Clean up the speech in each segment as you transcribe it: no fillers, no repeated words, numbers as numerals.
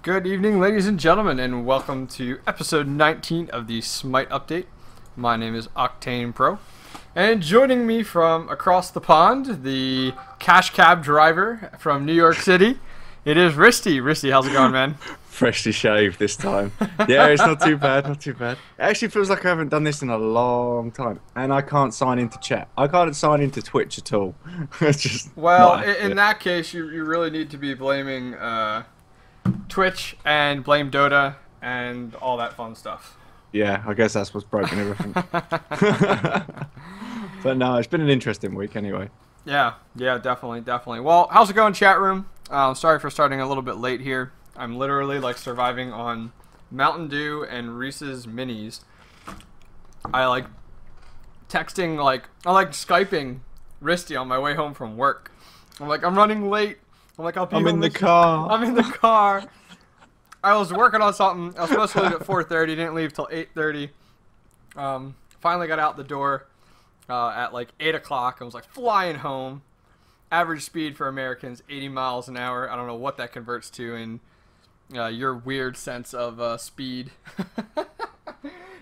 Good evening, ladies and gentlemen, and welcome to episode 19 of the Smite update. My name is Octane Pro, and joining me from across the pond, the cash cab driver from New York City, it is Risty. Risty, how's it going, man? Freshly shaved this time. Yeah, it's not too bad, not too bad. It actually feels like I haven't done this in a long time, and I can't sign into chat. I can't sign into Twitch at all. It's just Well, not in that case, you really need to be blaming Twitch and blame Dota and all that fun stuff. Yeah, I guess that's what's broken everything. But no, it's been an interesting week anyway. Yeah, definitely. Well, how's it going, chat room? Sorry for starting a little bit late here. I'm literally like surviving on Mountain Dew and Reese's Minis. I like texting, I like Skyping Risty on my way home from work. I'm like, I'm running late. I'm like, I'm in the car. I'm in the car. I was working on something. I was supposed to leave at 4:30. Didn't leave till 8:30. Finally got out the door at like 8 o'clock. I was like flying home. Average speed for Americans, 80 miles an hour. I don't know what that converts to in your weird sense of speed.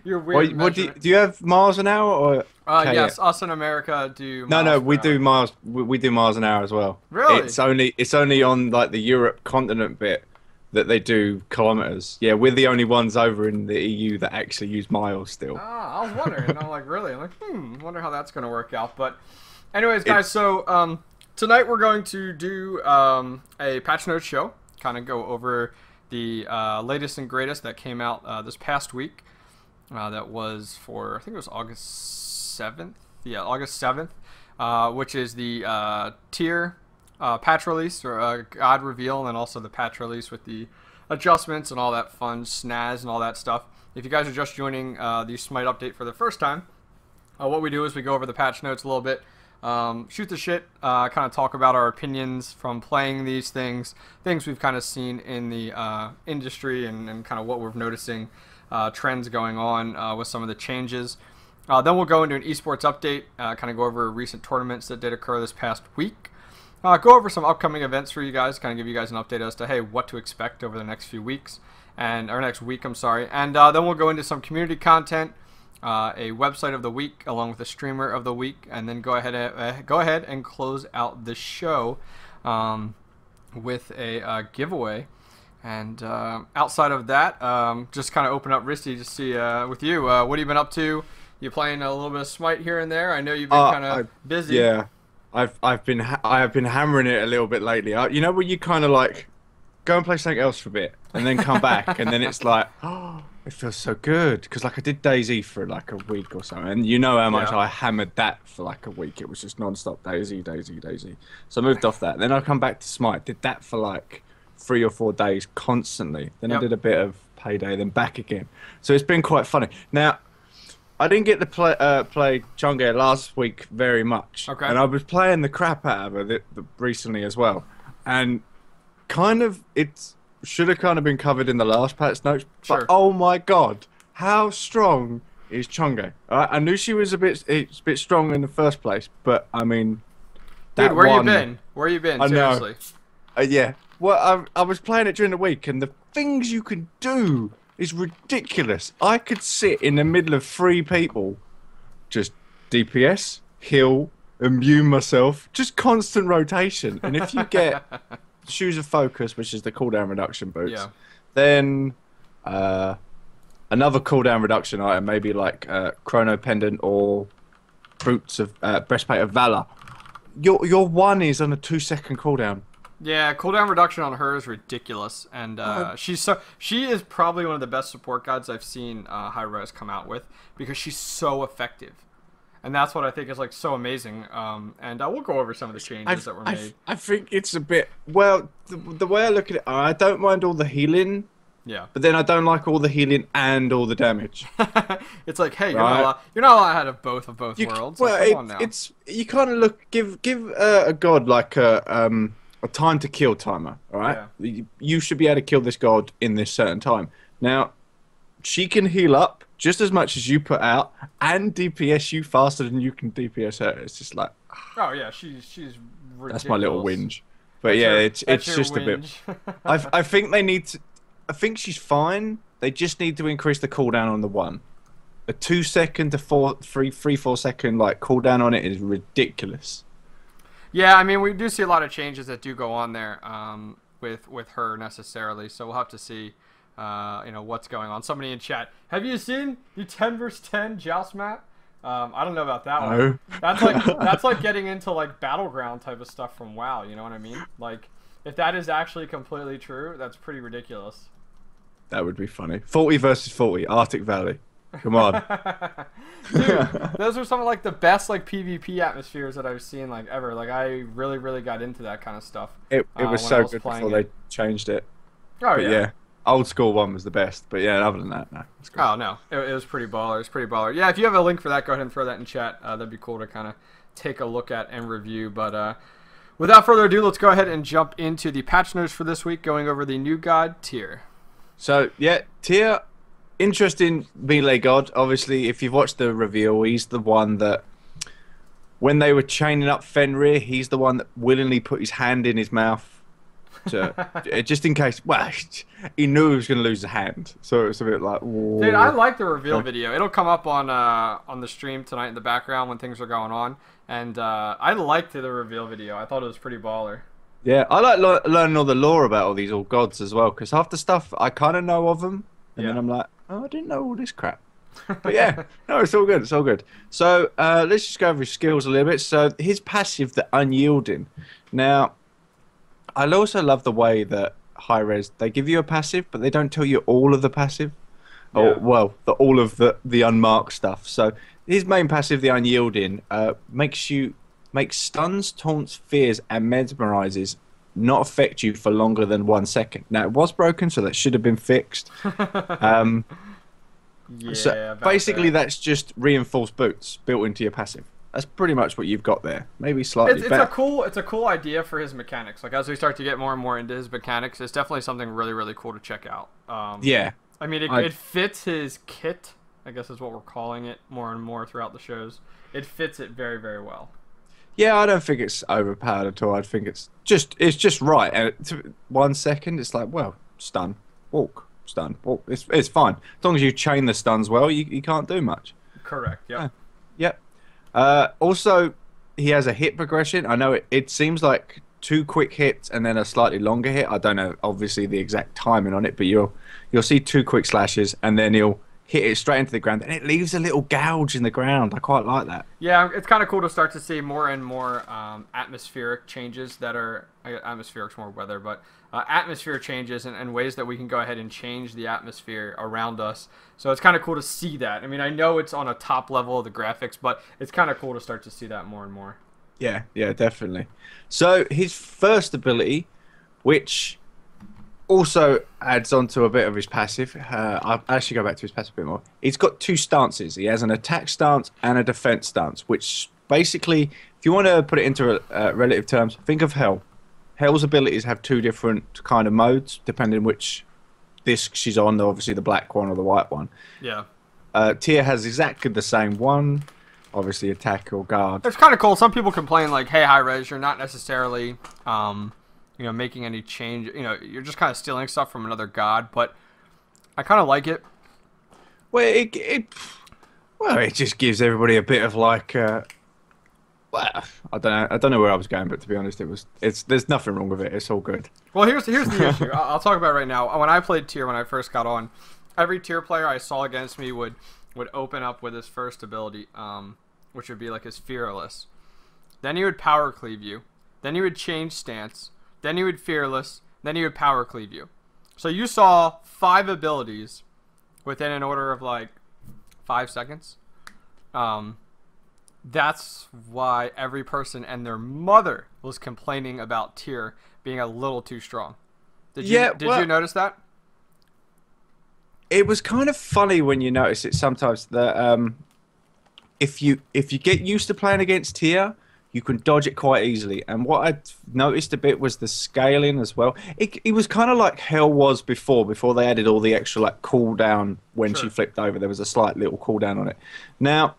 Your weird. What do you have miles an hour or? Yes, us in America do. No, we do miles. We do miles an hour as well. Really? It's only on like the Europe continent bit that they do kilometers. Yeah, we're the only ones over in the EU that actually use miles still. Ah, I was wondering. I'm like, really? I'm like, wonder how that's gonna work out. But, anyways, guys, so tonight we're going to do a patch notes show. Kind of go over the latest and greatest that came out this past week. That was for, I think it was August 7th. Yeah, August 7th, which is the tier patch release, or God reveal, and then also the patch release with the adjustments and all that fun snaz and all that stuff. If you guys are just joining the Smite update for the first time, what we do is we go over the patch notes a little bit, shoot the shit, kind of talk about our opinions from playing these things we've kind of seen in the industry, and kind of what we're noticing. Trends going on with some of the changes. Then we'll go into an esports update, kind of go over recent tournaments that did occur this past week. Go over some upcoming events for you guys, kind of give you guys an update as to, hey, what to expect over the next few weeks, or next week, I'm sorry. And then we'll go into some community content, a website of the week, along with a streamer of the week, and then go ahead and close out the show with a giveaway. And outside of that, just kind of open up Risty to see with you. What have you been up to? You playing a little bit of Smite here and there? I know you've been kind of busy. Yeah, I have been hammering it a little bit lately. You know, when you kind of like go and play something else for a bit and then come back, and then it's like, oh, it feels so good, because like I did DayZ for like a week or so, and you know how much I hammered that for like a week. It was just non-stop DayZ. So I moved off that. Then I come back to Smite, did that for like 3 or 4 days constantly. Then I did a bit of Payday, then back again. So it's been quite funny. Now, I didn't get to play chang'e last week very much. Okay. And I was playing the crap out of it recently as well. And kind of, it should have kind of been covered in the last patch notes. Sure. But oh my god, how strong is chang'e? I knew she was a bit strong in the first place, but I mean, dude, where you been? Where you been? Seriously. Yeah. Well, I was playing it during the week, and the things you can do is ridiculous. I could sit in the middle of 3 people, just DPS, heal, immune myself, just constant rotation. And if you get Shoes of Focus, which is the cooldown reduction boots, then another cooldown reduction item, maybe like Chrono Pendant or Boots of Breastplate of Valor, your one is on a 2-second cooldown. Yeah, cooldown reduction on her is ridiculous, and she is probably one of the best support gods I've seen hi-rez come out with, because she's so effective, and that's what I think is like so amazing. And we'll go over some of the changes that were made. I think it's a bit, well, the way I look at it, I don't mind all the healing. Yeah. But then I don't like all the healing and all the damage. It's like, hey, you're not allowed to have both worlds. Well, like, come on now. it's you kind of give a god like a time to kill timer, all right? Yeah. You should be able to kill this god in this certain time. Now, she can heal up just as much as you put out, and DPS you faster than you can DPS her. It's just like, oh yeah, she's ridiculous. That's my little whinge. But yeah, it's just a bit. I think they need to. I think she's fine. They just need to increase the cooldown on the one. A 2 second to 4 second like cooldown on it is ridiculous. Yeah, I mean, we do see a lot of changes that do go on there with her necessarily. So we'll have to see, what's going on. Somebody in chat, have you seen the 10 versus 10 joust map? I don't know about that one. That's like getting into like battleground type of stuff from WoW. You know what I mean? Like, if that is actually completely true, that's pretty ridiculous. That would be funny. 40 versus 40, Arctic Valley. Come on. Dude, those are some of like the best like PvP atmospheres that I've seen like ever. Like I really, really got into that kind of stuff. It was so good before they changed it. Oh but yeah. Old school one was the best. But yeah, other than that, no. It's oh no, it was pretty baller. It was pretty baller. Yeah, if you have a link for that, go ahead and throw that in chat. That'd be cool to kind of take a look at and review. But without further ado, let's go ahead and jump into the patch notes for this week, going over the new god Tyr. So yeah, Tyr. Interesting melee god. Obviously, if you've watched the reveal, he's the one that, when they were chaining up Fenrir, he's the one that willingly put his hand in his mouth to, just in case. Well, he knew he was going to lose a hand, so it was a bit like. Whoa. Dude, I like the reveal video. It'll come up on the stream tonight in the background when things are going on, and I liked the reveal video. I thought it was pretty baller. Yeah, I like learning all the lore about all these old gods as well, because half the stuff I kind of know of them, and then I'm like, oh, I didn't know all this crap. But yeah, no, it's all good. It's all good. So let's just go over his skills a little bit. So his passive, the Unyielding. Now, I also love the way that hi-rez, they give you a passive, but they don't tell you all of the passive. Yeah. Or, well, all of the unmarked stuff. So his main passive, the Unyielding, makes stuns, taunts, fears, and mesmerizes not affect you for longer than 1 second. Now, it was broken, so that should have been fixed. So basically, that's just reinforced boots built into your passive. That's pretty much what you've got there. Maybe slightly better. It's a cool idea for his mechanics. Like, as we start to get more and more into his mechanics, it's definitely something really, really cool to check out. Yeah. I mean, it fits his kit, I guess is what we're calling it more and more throughout the shows. It fits it very, very well. Yeah, I don't think it's overpowered at all. I think it's just right. And 1 second, it's like, well, stun, walk, stun, walk. It's fine as long as you chain the stuns well. You can't do much. Correct. Yeah. Yep. Also, he has a hit progression. I know it seems like 2 quick hits and then a slightly longer hit. I don't know, obviously, the exact timing on it, but you'll see 2 quick slashes and then he'll hit it straight into the ground, and it leaves a little gouge in the ground. I quite like that. Yeah, it's kind of cool to start to see more and more atmospheric changes that are atmospheric's more weather, but atmosphere changes and ways that we can go ahead and change the atmosphere around us. So it's kind of cool to see that. I mean, I know it's on a top level of the graphics, but it's kind of cool to start to see that more and more. Yeah, definitely. So his first ability, which also adds on to a bit of his passive. I'll actually go back to his passive a bit more. He's got 2 stances. He has an attack stance and a defense stance, which basically, if you want to put it into relative terms, think of Hell. Hell's abilities have 2 different kind of modes, depending which disc she's on, obviously the black one or the white one. Yeah. Tyr has exactly the same one, obviously attack or guard. It's kind of cool. Some people complain like, hey, hi-rez, you're not necessarily making any change. You're just kind of stealing stuff from another god, but I kind of like it. Well, it just gives everybody a bit of like, well, I don't know where I was going, but to be honest, there's nothing wrong with it. It's all good. Well, here's the issue. I'll talk about it right now. When I played Tyr, when I first got on, every Tyr player I saw against me would open up with his first ability, which would be like his Fearless. Then he would power cleave you. Then he would change stance. Then he would Fearless. Then he would power cleave you. So you saw 5 abilities within an order of like 5 seconds. That's why every person and their mother was complaining about Tyr being a little too strong. Did you notice that? It was kind of funny when you notice it sometimes that if you get used to playing against Tyr, you can dodge it quite easily. And what I noticed a bit was the scaling as well. It was kind of like Hell was before they added all the extra like cooldown when she flipped over. There was a slight little cooldown on it. Now,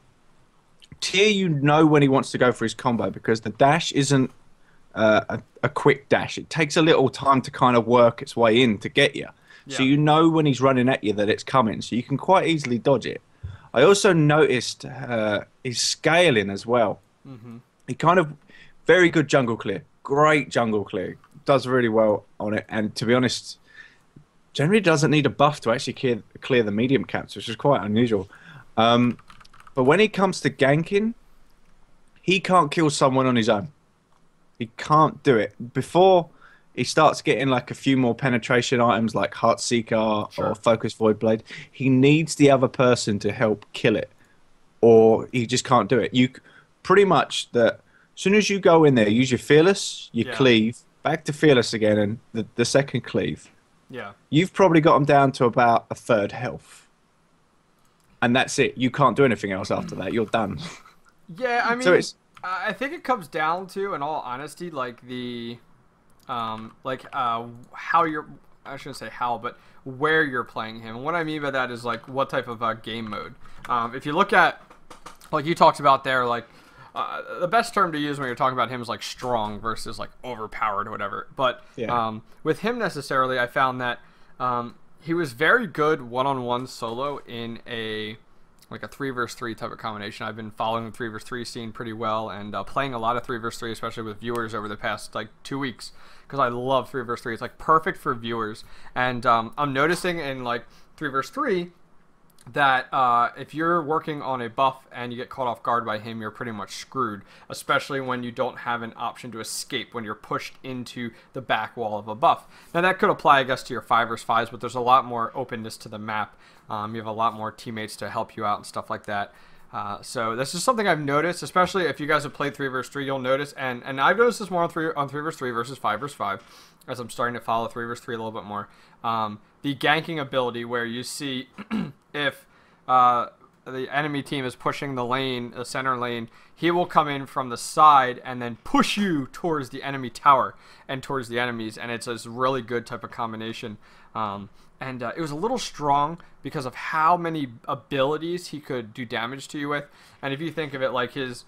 Tyr, you know when he wants to go for his combo because the dash isn't a quick dash. It takes a little time to kind of work its way in to get you. So Yeah. you know when he's running at you that it's coming, so you can quite easily dodge it. I also noticed his scaling as well. Mm-hmm. He kind of very good jungle clear, great jungle clear, does really well on it. And to be honest, generally doesn't need a buff to actually clear the medium caps, which is quite unusual. Um, but when it comes to ganking, he can't kill someone on his own. He can't do it. Before he starts getting like a few more penetration items like Heartseeker or Sure. Focus Void Blade, he needs the other person to help kill it, or he just can't do it. Pretty much that as soon as you go in there, use your Fearless, your Yeah. Cleave, back to Fearless again, and the second Cleave. Yeah. You've probably got him down to about a third health. And that's it. You can't do anything else after that. You're done. Yeah, I So mean, it's I think it comes down to, in all honesty, like how you're. I shouldn't say how, but where you're playing him. And what I mean by that is like what type of game mode. If you look at, like you talked about there, like the best term to use when you're talking about him is like strong versus like overpowered or whatever. But yeah. with him necessarily, I found that he was very good one-on-one solo in a 3 versus 3 type of combination. I've been following the 3 versus 3 scene pretty well and playing a lot of 3 versus 3, especially with viewers over the past like 2 weeks, because I love 3 versus 3. It's like perfect for viewers, and I'm noticing in like 3 versus 3 that if you're working on a buff and you get caught off guard by him, you're pretty much screwed, especially when you don't have an option to escape when you're pushed into the back wall of a buff. Now that could apply, I guess, to your 5 versus 5s, but there's a lot more openness to the map. You have a lot more teammates to help you out and stuff like that. So this is something I've noticed, especially if you guys have played 3 versus 3, you'll notice, and I've noticed this more on 3 versus 3 versus 5 versus 5, as I'm starting to follow 3 versus 3 a little bit more. The ganking ability, where you see if the enemy team is pushing the center lane, he will come in from the side and then push you towards the enemy tower and towards the enemies, and it's a really good type of combination. And it was a little strong because of how many abilities he could do damage to you with. And if you think of it, like his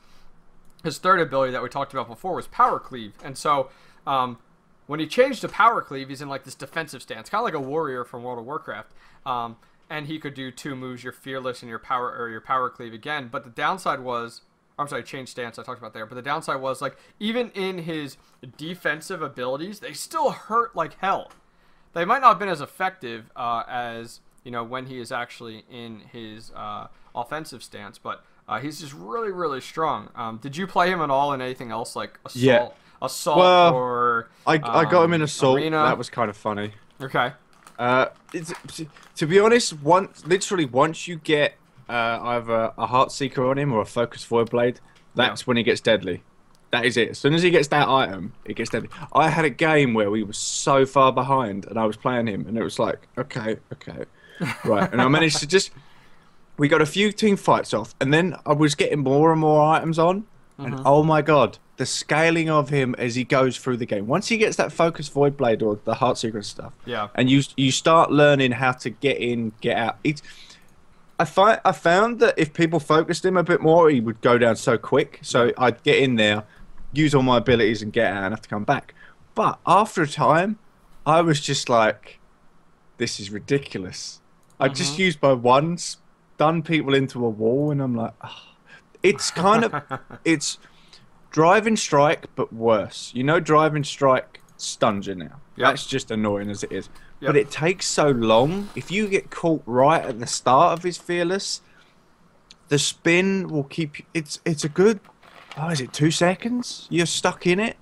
third ability that we talked about before was Power Cleave. And so when he changed to Power Cleave, he's in like this defensive stance, kind of like a warrior from World of Warcraft. And he could do 2 moves, your Fearless and your Power Cleave again. But the downside was, I'm sorry, change stance I talked about there. But the downside was, like, even in his defensive abilities, they still hurt like hell. They might not have been as effective as, you know, when he is actually in his offensive stance, but he's just really, really strong. Did you play him at all in anything else, like Assault, Well, or I got him in Assault. Arena? That was kind of funny. Okay. To be honest, literally once you get either a Heartseeker on him or a Focus Void Blade, that's when he gets deadly. That is it. As soon as he gets that item, it gets deadly. I had a game where we were so far behind, and I was playing him, and it was like, okay, right. And I managed to just... We got a few team fights off, and then I was getting more and more items on, and oh my god, the scaling of him as he goes through the game. Once he gets that Focus Void Blade or the Heartseeker and stuff, and you start learning how to get in, get out. I found that if people focused him a bit more, he would go down so quick. So I'd get in there, use all my abilities and get out and have to come back. But after a time, I was just like, this is ridiculous. I just used my one, stun people into a wall, and I'm like, oh. It's kind of, it's Driving Strike, but worse. You know, Driving Strike stuns you now. That's just annoying as it is. But it takes so long. If you get caught right at the start of his Fearless, the spin will keep you... It's a good... Oh, is it 2 seconds? You're stuck in it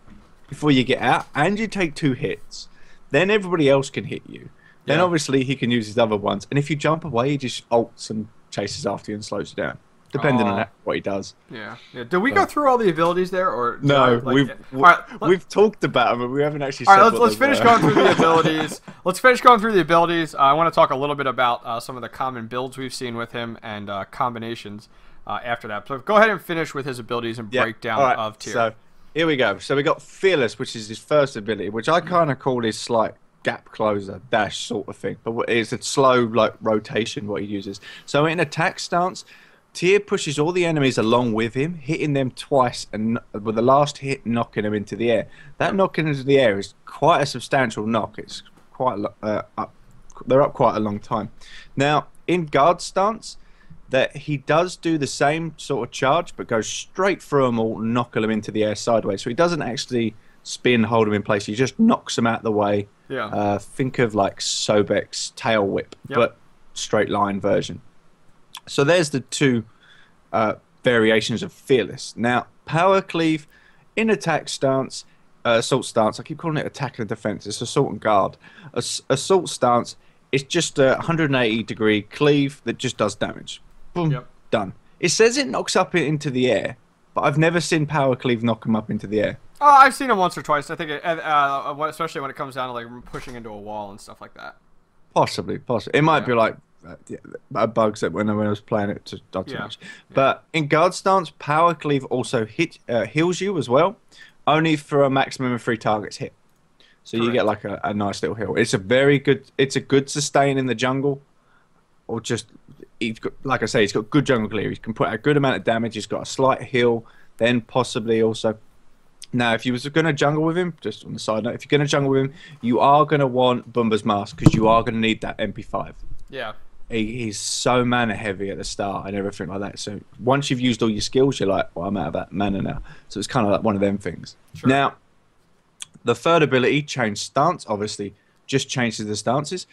before you get out, and you take 2 hits. Then everybody else can hit you. Then obviously he can use his other ones. And if you jump away, he just ults and chases after you and slows you down. Depending on what he does. Yeah. Did we go through all the abilities there, or no? We've talked about them, but we haven't actually. All right, let's finish going through the abilities. Let's finish going through the abilities. I want to talk a little bit about some of the common builds we've seen with him and combinations after that. So go ahead and finish with his abilities and breakdown of tier. So here we go. So we got Fearless, which is his first ability, which I kind of call his like gap closer dash sort of thing, but it's a slow like rotation what he uses. So in attack stance, Tyr pushes all the enemies along with him, hitting them twice, and with the last hit knocking them into the air. That knocking into the air is quite a substantial knock. It's quite they're up quite a long time. Now, in guard stance, that he does do the same sort of charge, but goes straight through them all, knocking them into the air sideways. So he doesn't actually spin, hold them in place. He just knocks them out of the way. Yeah. Think of like Sobek's tail whip, Yep. but straight line version. So there's the two variations of Fearless. Now, Power Cleave in attack stance, assault stance. I keep calling it attack and defense. It's assault and guard. Assault stance is just a 180-degree cleave that just does damage. Boom, Yep. done. It says it knocks up into the air, but I've never seen Power Cleave knock him up into the air. Oh, I've seen him once or twice. I think, especially when it comes down to like pushing into a wall and stuff like that. Possibly. It might be like bugs that when I was playing it to not too much. But in guard stance, Power Cleave also heals you as well, only for a maximum of 3 targets hit. So you get like a nice little heal. It's a good sustain in the jungle, or just like I say, he's got good jungle clear. He can put a good amount of damage. He's got a slight heal, then possibly also. Now, if you was going to jungle with him, just on the side note, if you're going to jungle with him, you are going to want Bumba's Mask because you are going to need that MP5. Yeah. He's so mana heavy at the start and everything like that. So once you've used all your skills, you're like, well, I'm out of that mana now. So it's kind of like one of them things. Sure. Now, the third ability, Change Stance, obviously just changes the stances.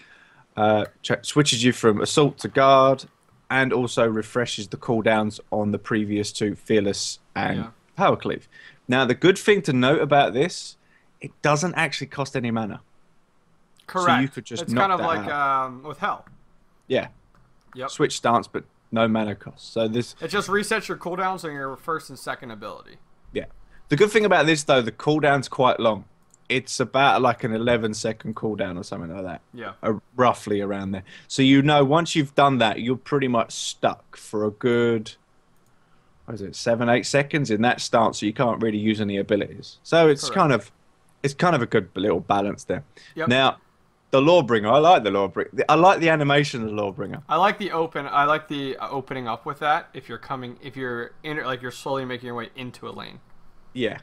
Switches you from Assault to Guard, and also refreshes the cooldowns on the previous 2, Fearless and Power Cleave. Now, the good thing to note about this, it doesn't actually cost any mana. Correct. So you could just it's knock kind of that like out. with Hell. Yeah. Yep. Switch stance, but no mana cost. So this. It just resets your cooldowns on your first and second ability. Yeah. The good thing about this, though, the cooldown's quite long. It's about like an 11-second cooldown or something like that. Yeah. Roughly around there. So you know, once you've done that, you're pretty much stuck for a good, what is it, 7-8 seconds in that stance. So you can't really use any abilities. So it's kind of a good little balance there. Yep. Now, the Lawbringer, I like the Lawbringer. I like the animation of the Lawbringer. I like the opening up with that. If you're you're slowly making your way into a lane. Yeah.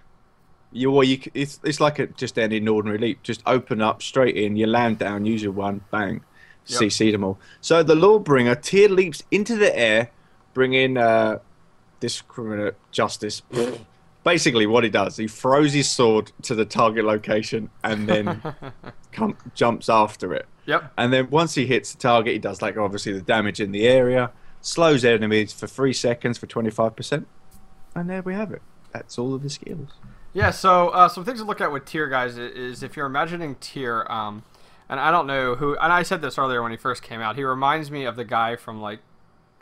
It's like just any ordinary leap. Just open up straight in. You land down. Use your one. Bang. CC them all. So the Lawbringer tier leaps into the air, bringing discriminate justice. Basically, what he does, he throws his sword to the target location and then jumps after it. Yep. And then once he hits the target, he does like obviously the damage in the area, slows enemies for 3 seconds for 25%, and there we have it. That's all of the skills. Yeah, so some things to look at with tier, guys, is if you're imagining tier, and I don't know who, and I said this earlier when he first came out, he reminds me of the guy from, like,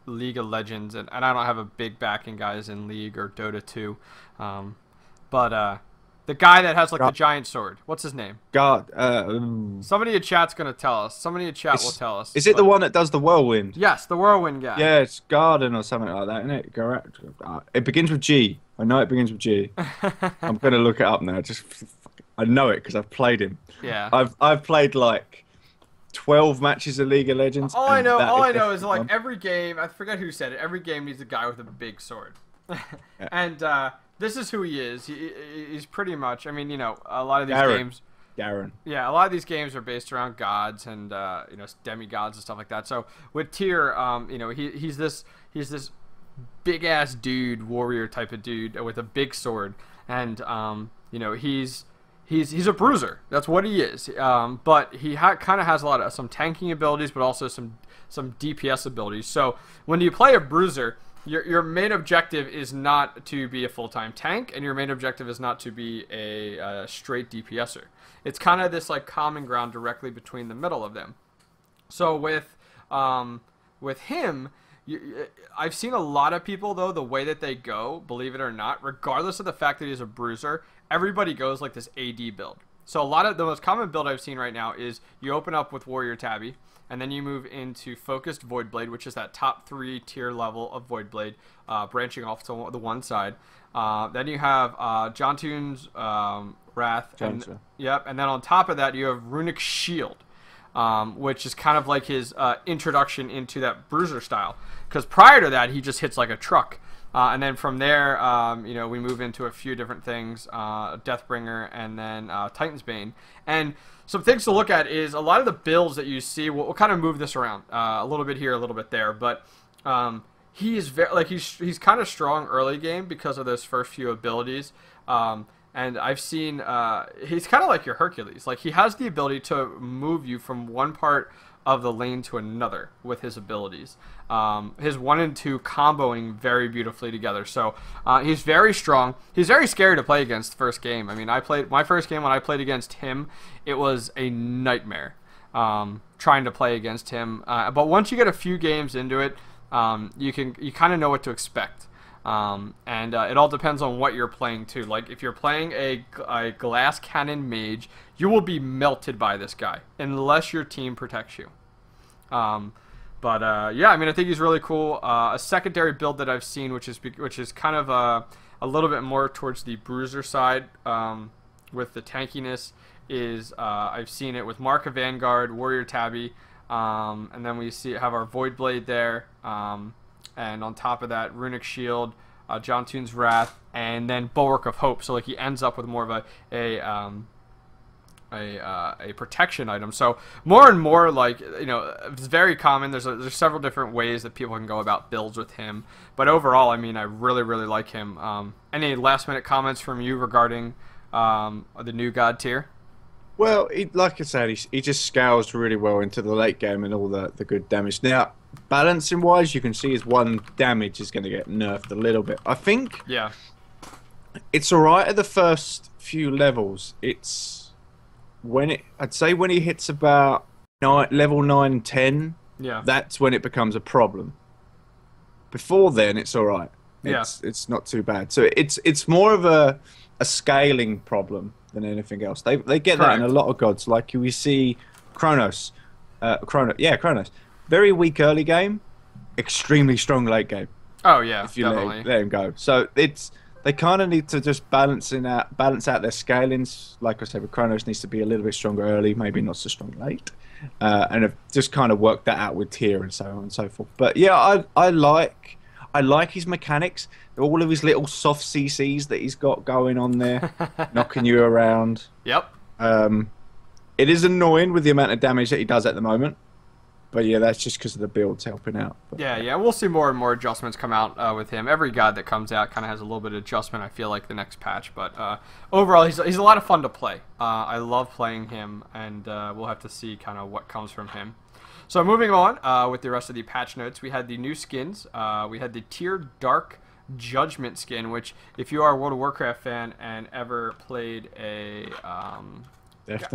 League of Legends, and I don't have a big backing, guys, in League or Dota 2, but the guy that has, like, the giant sword, what's his name? Somebody in chat's going to tell us. Somebody in chat will tell us. Is it the one that does the whirlwind? Yes, the whirlwind guy. Yeah, it's Garden or something like that, isn't it? It begins with G. I know it begins with G. I'm going to look it up now. I know it because I've played him. Yeah. I've played like 12 matches of League of Legends. All I know is like every game, I forget who said it, every game needs a guy with a big sword. And this is who he is. He's pretty much, I mean, you know, a lot of these games. Garen. Yeah, a lot of these games are based around gods and you know, demigods and stuff like that. So with Tyr, you know, he's this big ass dude, warrior type of dude with a big sword, and you know, he's a bruiser. That's what he is. But he kind of has a lot of some tanking abilities, but also some DPS abilities. So when you play a bruiser, your main objective is not to be a full-time tank, and your main objective is not to be a straight DPSer. It's kind of this like common ground directly between the middle of them. So with him, I've seen a lot of people, though, the way that they go, believe it or not, regardless of the fact that he's a bruiser, everybody goes like this AD build. So a lot of the most common build I've seen right now is you open up with Warrior Tabby, and then you move into Focused Void Blade, which is that top 3 tier level of Void Blade, branching off to the one side. Then you have Jontun's Wrath. And then on top of that, you have Runic Shield, which is kind of like his introduction into that bruiser style. Because prior to that, he just hits like a truck. And then from there, we move into a few different things, Deathbringer and then Titan's Bane. And some things to look at is a lot of the builds that you see, we'll kind of move this around a little bit here, a little bit there, but he is he's kind of strong early game because of those first few abilities. And I've seen he's kind of like your Hercules. Like, he has the ability to move you from one part of the lane to another with his abilities. His 1 and 2 comboing very beautifully together. So he's very strong. He's very scary to play against the first game. I mean, my first game when I played against him, it was a nightmare trying to play against him. But once you get a few games into it, you kind of know what to expect. And it all depends on what you're playing too. Like, if you're playing a glass cannon mage, you will be melted by this guy unless your team protects you. Yeah, I mean, I think he's really cool. A secondary build that I've seen, which is kind of a little bit more towards the bruiser side with the tankiness, is I've seen it with Mark of Vanguard, Warrior Tabby, and then we have our Void Blade there. And on top of that, Runic Shield, John Toon's Wrath, and then Bulwark of Hope. So like, he ends up with more of a protection item. So more and more, like, it's very common. There's several different ways that people can go about builds with him. But overall, I mean, I really, really like him. Any last minute comments from you regarding the new God tier? Well, like I said, he just scales really well into the late game and all the good damage. Now, balancing wise, you can see his 1 damage is going to get nerfed a little bit. I think it's alright at the first few levels. It's I'd say when he hits about level 9, 10, that's when it becomes a problem. Before then, it's alright. It's not too bad. So it's more of a scaling problem than anything else. They get that in a lot of gods. Like, we see Kronos. Kronos. Very weak early game, extremely strong late game. Oh yeah, if you let him go. So they kind of need to just balance out their scalings. Like I said, with Kronos, needs to be a little bit stronger early, maybe not so strong late, and have just kind of worked that out with tier and so on and so forth. But yeah, I like his mechanics. All of his little soft CCs that he's got going on there, knocking you around. Yep. It is annoying with the amount of damage that he does at the moment. But yeah, that's just because of the builds helping out. But, yeah, we'll see more and more adjustments come out with him. Every god that comes out kind of has a little bit of adjustment, I feel like, the next patch. But overall, he's a lot of fun to play. I love playing him, and we'll have to see kind of what comes from him. So moving on with the rest of the patch notes, we had the new skins. We had the Tier Dark Judgment skin, which, if you are a World of Warcraft fan and ever played a Death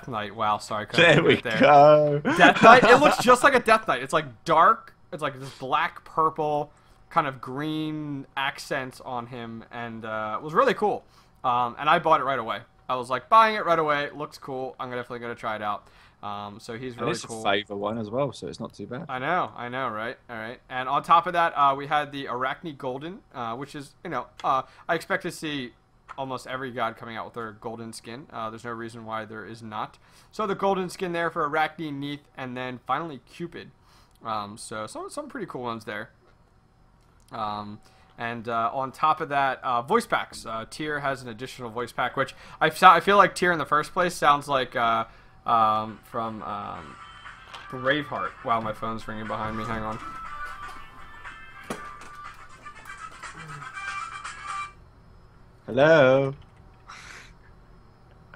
Knight. Wow, sorry. There we go. Death Knight. It looks just like a Death Knight. It's like dark. It's like this black, purple, kind of green accents on him, and it was really cool. And I bought it right away. I was like, buying it right away. It looks cool. I'm definitely gonna try it out. So he's really cool. It's a favor one as well, so it's not too bad. I know, right? All right. And on top of that, we had the Arachne Golden, which is, I expect to see almost every god coming out with their golden skin. There's no reason why there is not. So the golden skin there for Arachne, Neith, and then finally Cupid. So some pretty cool ones there. And on top of that, voice packs. Tyr has an additional voice pack, which I feel like Tyr in the first place sounds like from Braveheart. Wow, my phone's ringing behind me. Hang on. Hello.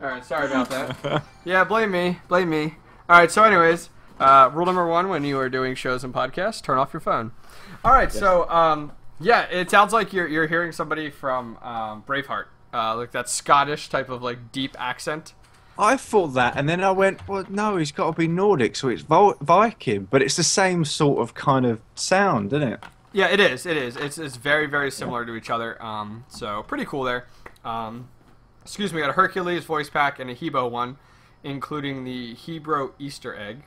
Alright, sorry about that. Yeah, blame me. Alright, so anyways, rule number 1 when you are doing shows and podcasts, turn off your phone. Alright, yes. So, yeah, it sounds like you're hearing somebody from Braveheart. Like that Scottish type of, like, deep accent. I thought that, and then I went, well, no, he's got to be Nordic, so it's Viking, but it's the same sort of kind of sound, isn't it? Yeah, it is. It's very, very similar to each other. So pretty cool there. Excuse me, we got a Hercules voice pack and a Hebo one, including the Hebrew Easter egg.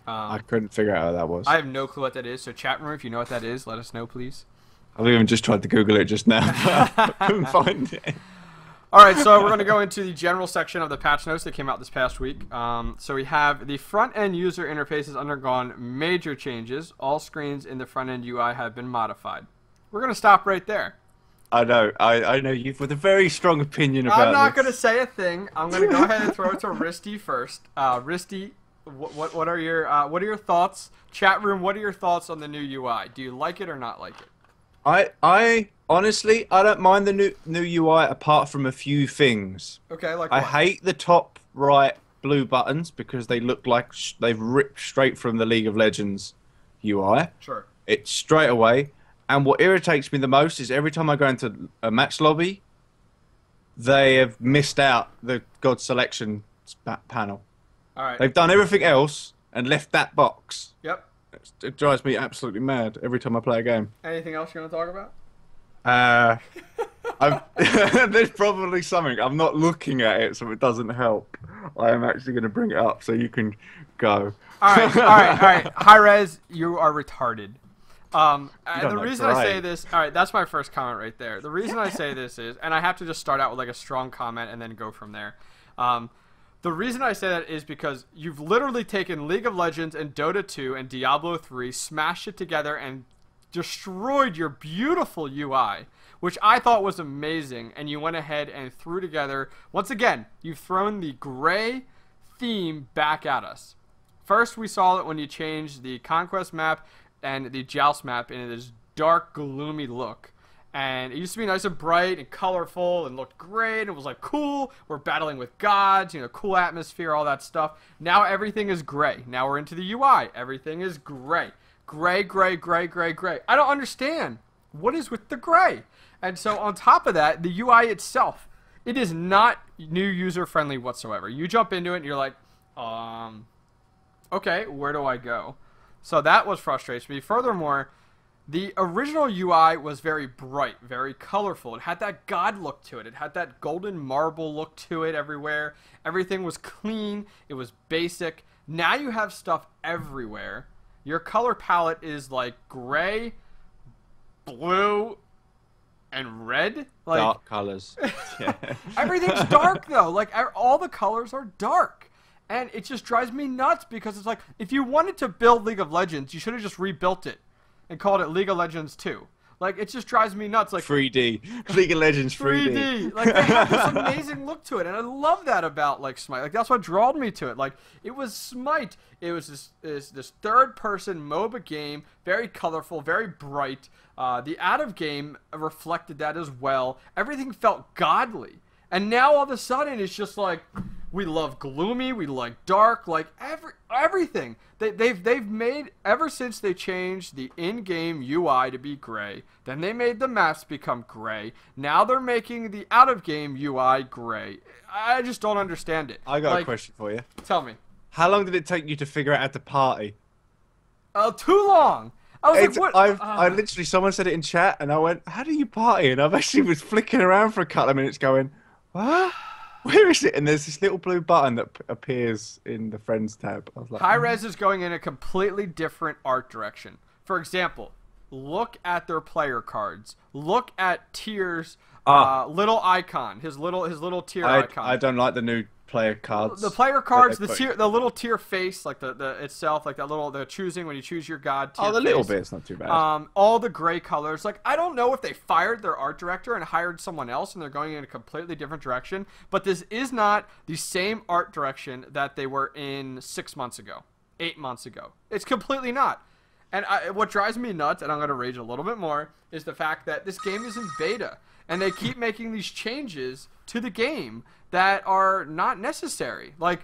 I couldn't figure out how that was. I have no clue what that is. So chat room, if you know what that is, let us know, please. I've even just tried to Google it just now. I couldn't find it. All right, so we're going to go into the general section of the patch notes that came out this past week. So we have the front-end user interface has undergone major changes. All screens in the front-end UI have been modified. We're going to stop right there. I know. I know you've with a very strong opinion about I'm not this. going to say a thing. I'm going to go ahead and throw it to Risty first. Risty, what are your thoughts? Chat room, what are your thoughts on the new UI? Do you like it or not like it? I honestly, I don't mind the new UI apart from a few things. Okay, like I what? hate the top right blue buttons because they look like they've ripped straight from the League of Legends UI. Sure. It's straight away. And what irritates me the most is every time I go into a match lobby, they have missed out the God selection panel. All right. They've done everything else and left that box. Yep. It drives me absolutely mad every time I play a game. Anything else you want to talk about? There's probably something. I'm not looking at it, so it doesn't help. I am actually going to bring it up so you can go. All right. Hi-rez, you are retarded. The reason I say this, all right, that's my first comment right there. The reason I say this is, and I have to just start out with like a strong comment and then go from there. The reason I say that is because you've literally taken League of Legends and Dota 2 and Diablo 3, smashed it together, and destroyed your beautiful UI, which I thought was amazing, and you went ahead and threw together, once again, you've thrown the gray theme back at us. First, we saw it when you changed the Conquest map and the Joust map into this dark, gloomy look. And it used to be nice and bright and colorful and looked great. And it was like, cool, we're battling with gods, you know, cool atmosphere, all that stuff. Now everything is gray. Now we're into the UI. Everything is gray. Gray, gray, gray, gray, gray. I don't understand. What is with the gray? And so on top of that, the UI itself, it is not new user-friendly whatsoever. You jump into it and you're like, okay, where do I go? So that was frustrating me. Furthermore, the original UI was very bright, very colorful. It had that god look to it. It had that golden marble look to it everywhere. Everything was clean. It was basic. Now you have stuff everywhere. Your color palette is like gray, blue, and red. Like, dark colors. Yeah. Everything's dark though. Like all the colors are dark. And it just drives me nuts because it's like, if you wanted to build League of Legends, you should have just rebuilt it and called it League of Legends 2. Like, it just drives me nuts. Like 3D. League of Legends 3D. Like, they have this amazing look to it, and I love that about, like, Smite. Like, that's what drawed me to it. Like, it was Smite. It was this third-person MOBA game, very colorful, very bright. The out-of-game reflected that as well. Everything felt godly. And now, all of a sudden, it's just like, we love gloomy, we like dark, like everything. They've made, ever since they changed the in-game UI to be gray, then they made the maps become gray. Now they're making the out-of-game UI gray. I just don't understand it. I got a question for you. Tell me. How long did it take you to figure out how to party? Too long. I was like, what? I literally, someone said it in chat, and I went, how do you party? And I've actually was flicking around for a couple of minutes going, what? Where is it? And there's this little blue button that appears in the Friends tab. I was like, Hi-rez is going in a completely different art direction. For example, look at their player cards. Look at Tier's little icon. His little Tier icon. I don't like the new player cards. The player cards, the little Tier face, like the itself, like that little the choosing when you choose your god. Tier the little face. bit's not too bad. All the gray colors. Like, I don't know if they fired their art director and hired someone else and they're going in a completely different direction, but this is not the same art direction that they were in 6 months ago, 8 months ago. It's completely not. And what drives me nuts, and I'm going to rage a little bit more, is the fact that this game is in beta. And they keep making these changes to the game that are not necessary. Like,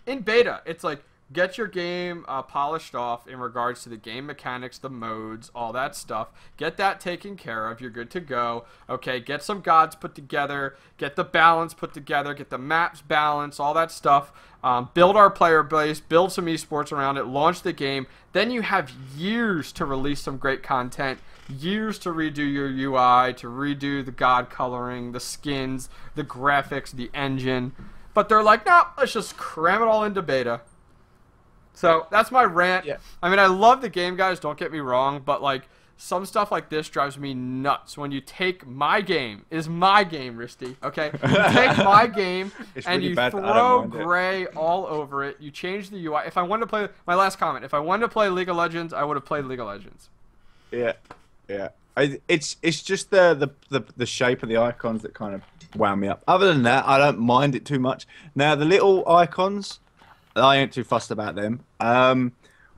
in beta, it's like, get your game polished off in regards to the game mechanics, the modes, all that stuff. Get that taken care of. You're good to go. Okay, get some gods put together. Get the balance put together. Get the maps balanced, all that stuff. Build our player base. Build some esports around it. Launch the game. Then you have years to release some great content. Years to redo your UI, to redo the god coloring, the skins, the graphics, the engine. But they're like, no, let's just cram it all into beta. So that's my rant. Yeah. I mean, I love the game, guys, don't get me wrong, but like some stuff like this drives me nuts. When you take my game, is my game, Risty, okay? You take my game and you throw gray all over it. You change the UI. If I wanted to play, my last comment, if I wanted to play League of Legends, I would have played League of Legends. Yeah. Yeah. It's just the shape of the icons that kind of wound me up. Other than that, I don't mind it too much. Now the little icons, I ain't too fussed about them.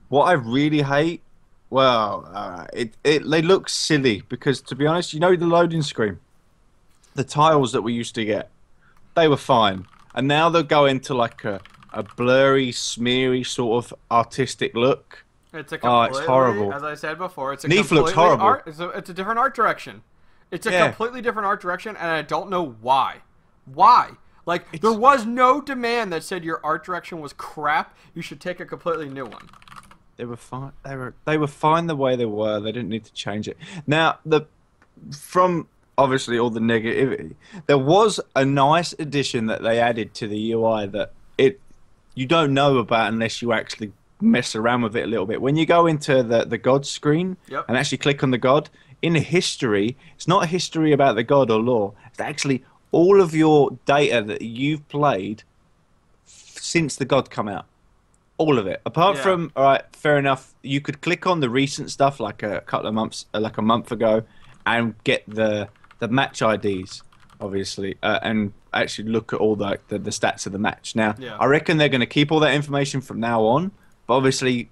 What I really hate, well, they look silly because to be honest, you know the loading screen, the tiles that we used to get, they were fine, and now they're going to like a blurry, smeary sort of artistic look. It's a Oh, it's completely, horrible. as I said before, it's a Neath looks completely horrible. it's a different art direction. It's a Yeah. completely different art direction, and I don't know why. Why? Like, there was no demand that said your art direction was crap. You should take a completely new one. They were fine. They were fine the way they were. They didn't need to change it. Now from obviously all the negativity, there was a nice addition that they added to the UI that you don't know about unless you actually mess around with it a little bit. When you go into the god screen Yep. and actually click on the god, in the history, it's not a history about the god or lore. It's actually all of your data that you've played since the god come out. All of it. Apart Yeah. from, all right, fair enough, you could click on the recent stuff like a couple of months, like a month ago, and get the match IDs, obviously, and actually look at all the stats of the match. Now, Yeah. I reckon they're going to keep all that information from now on, but obviously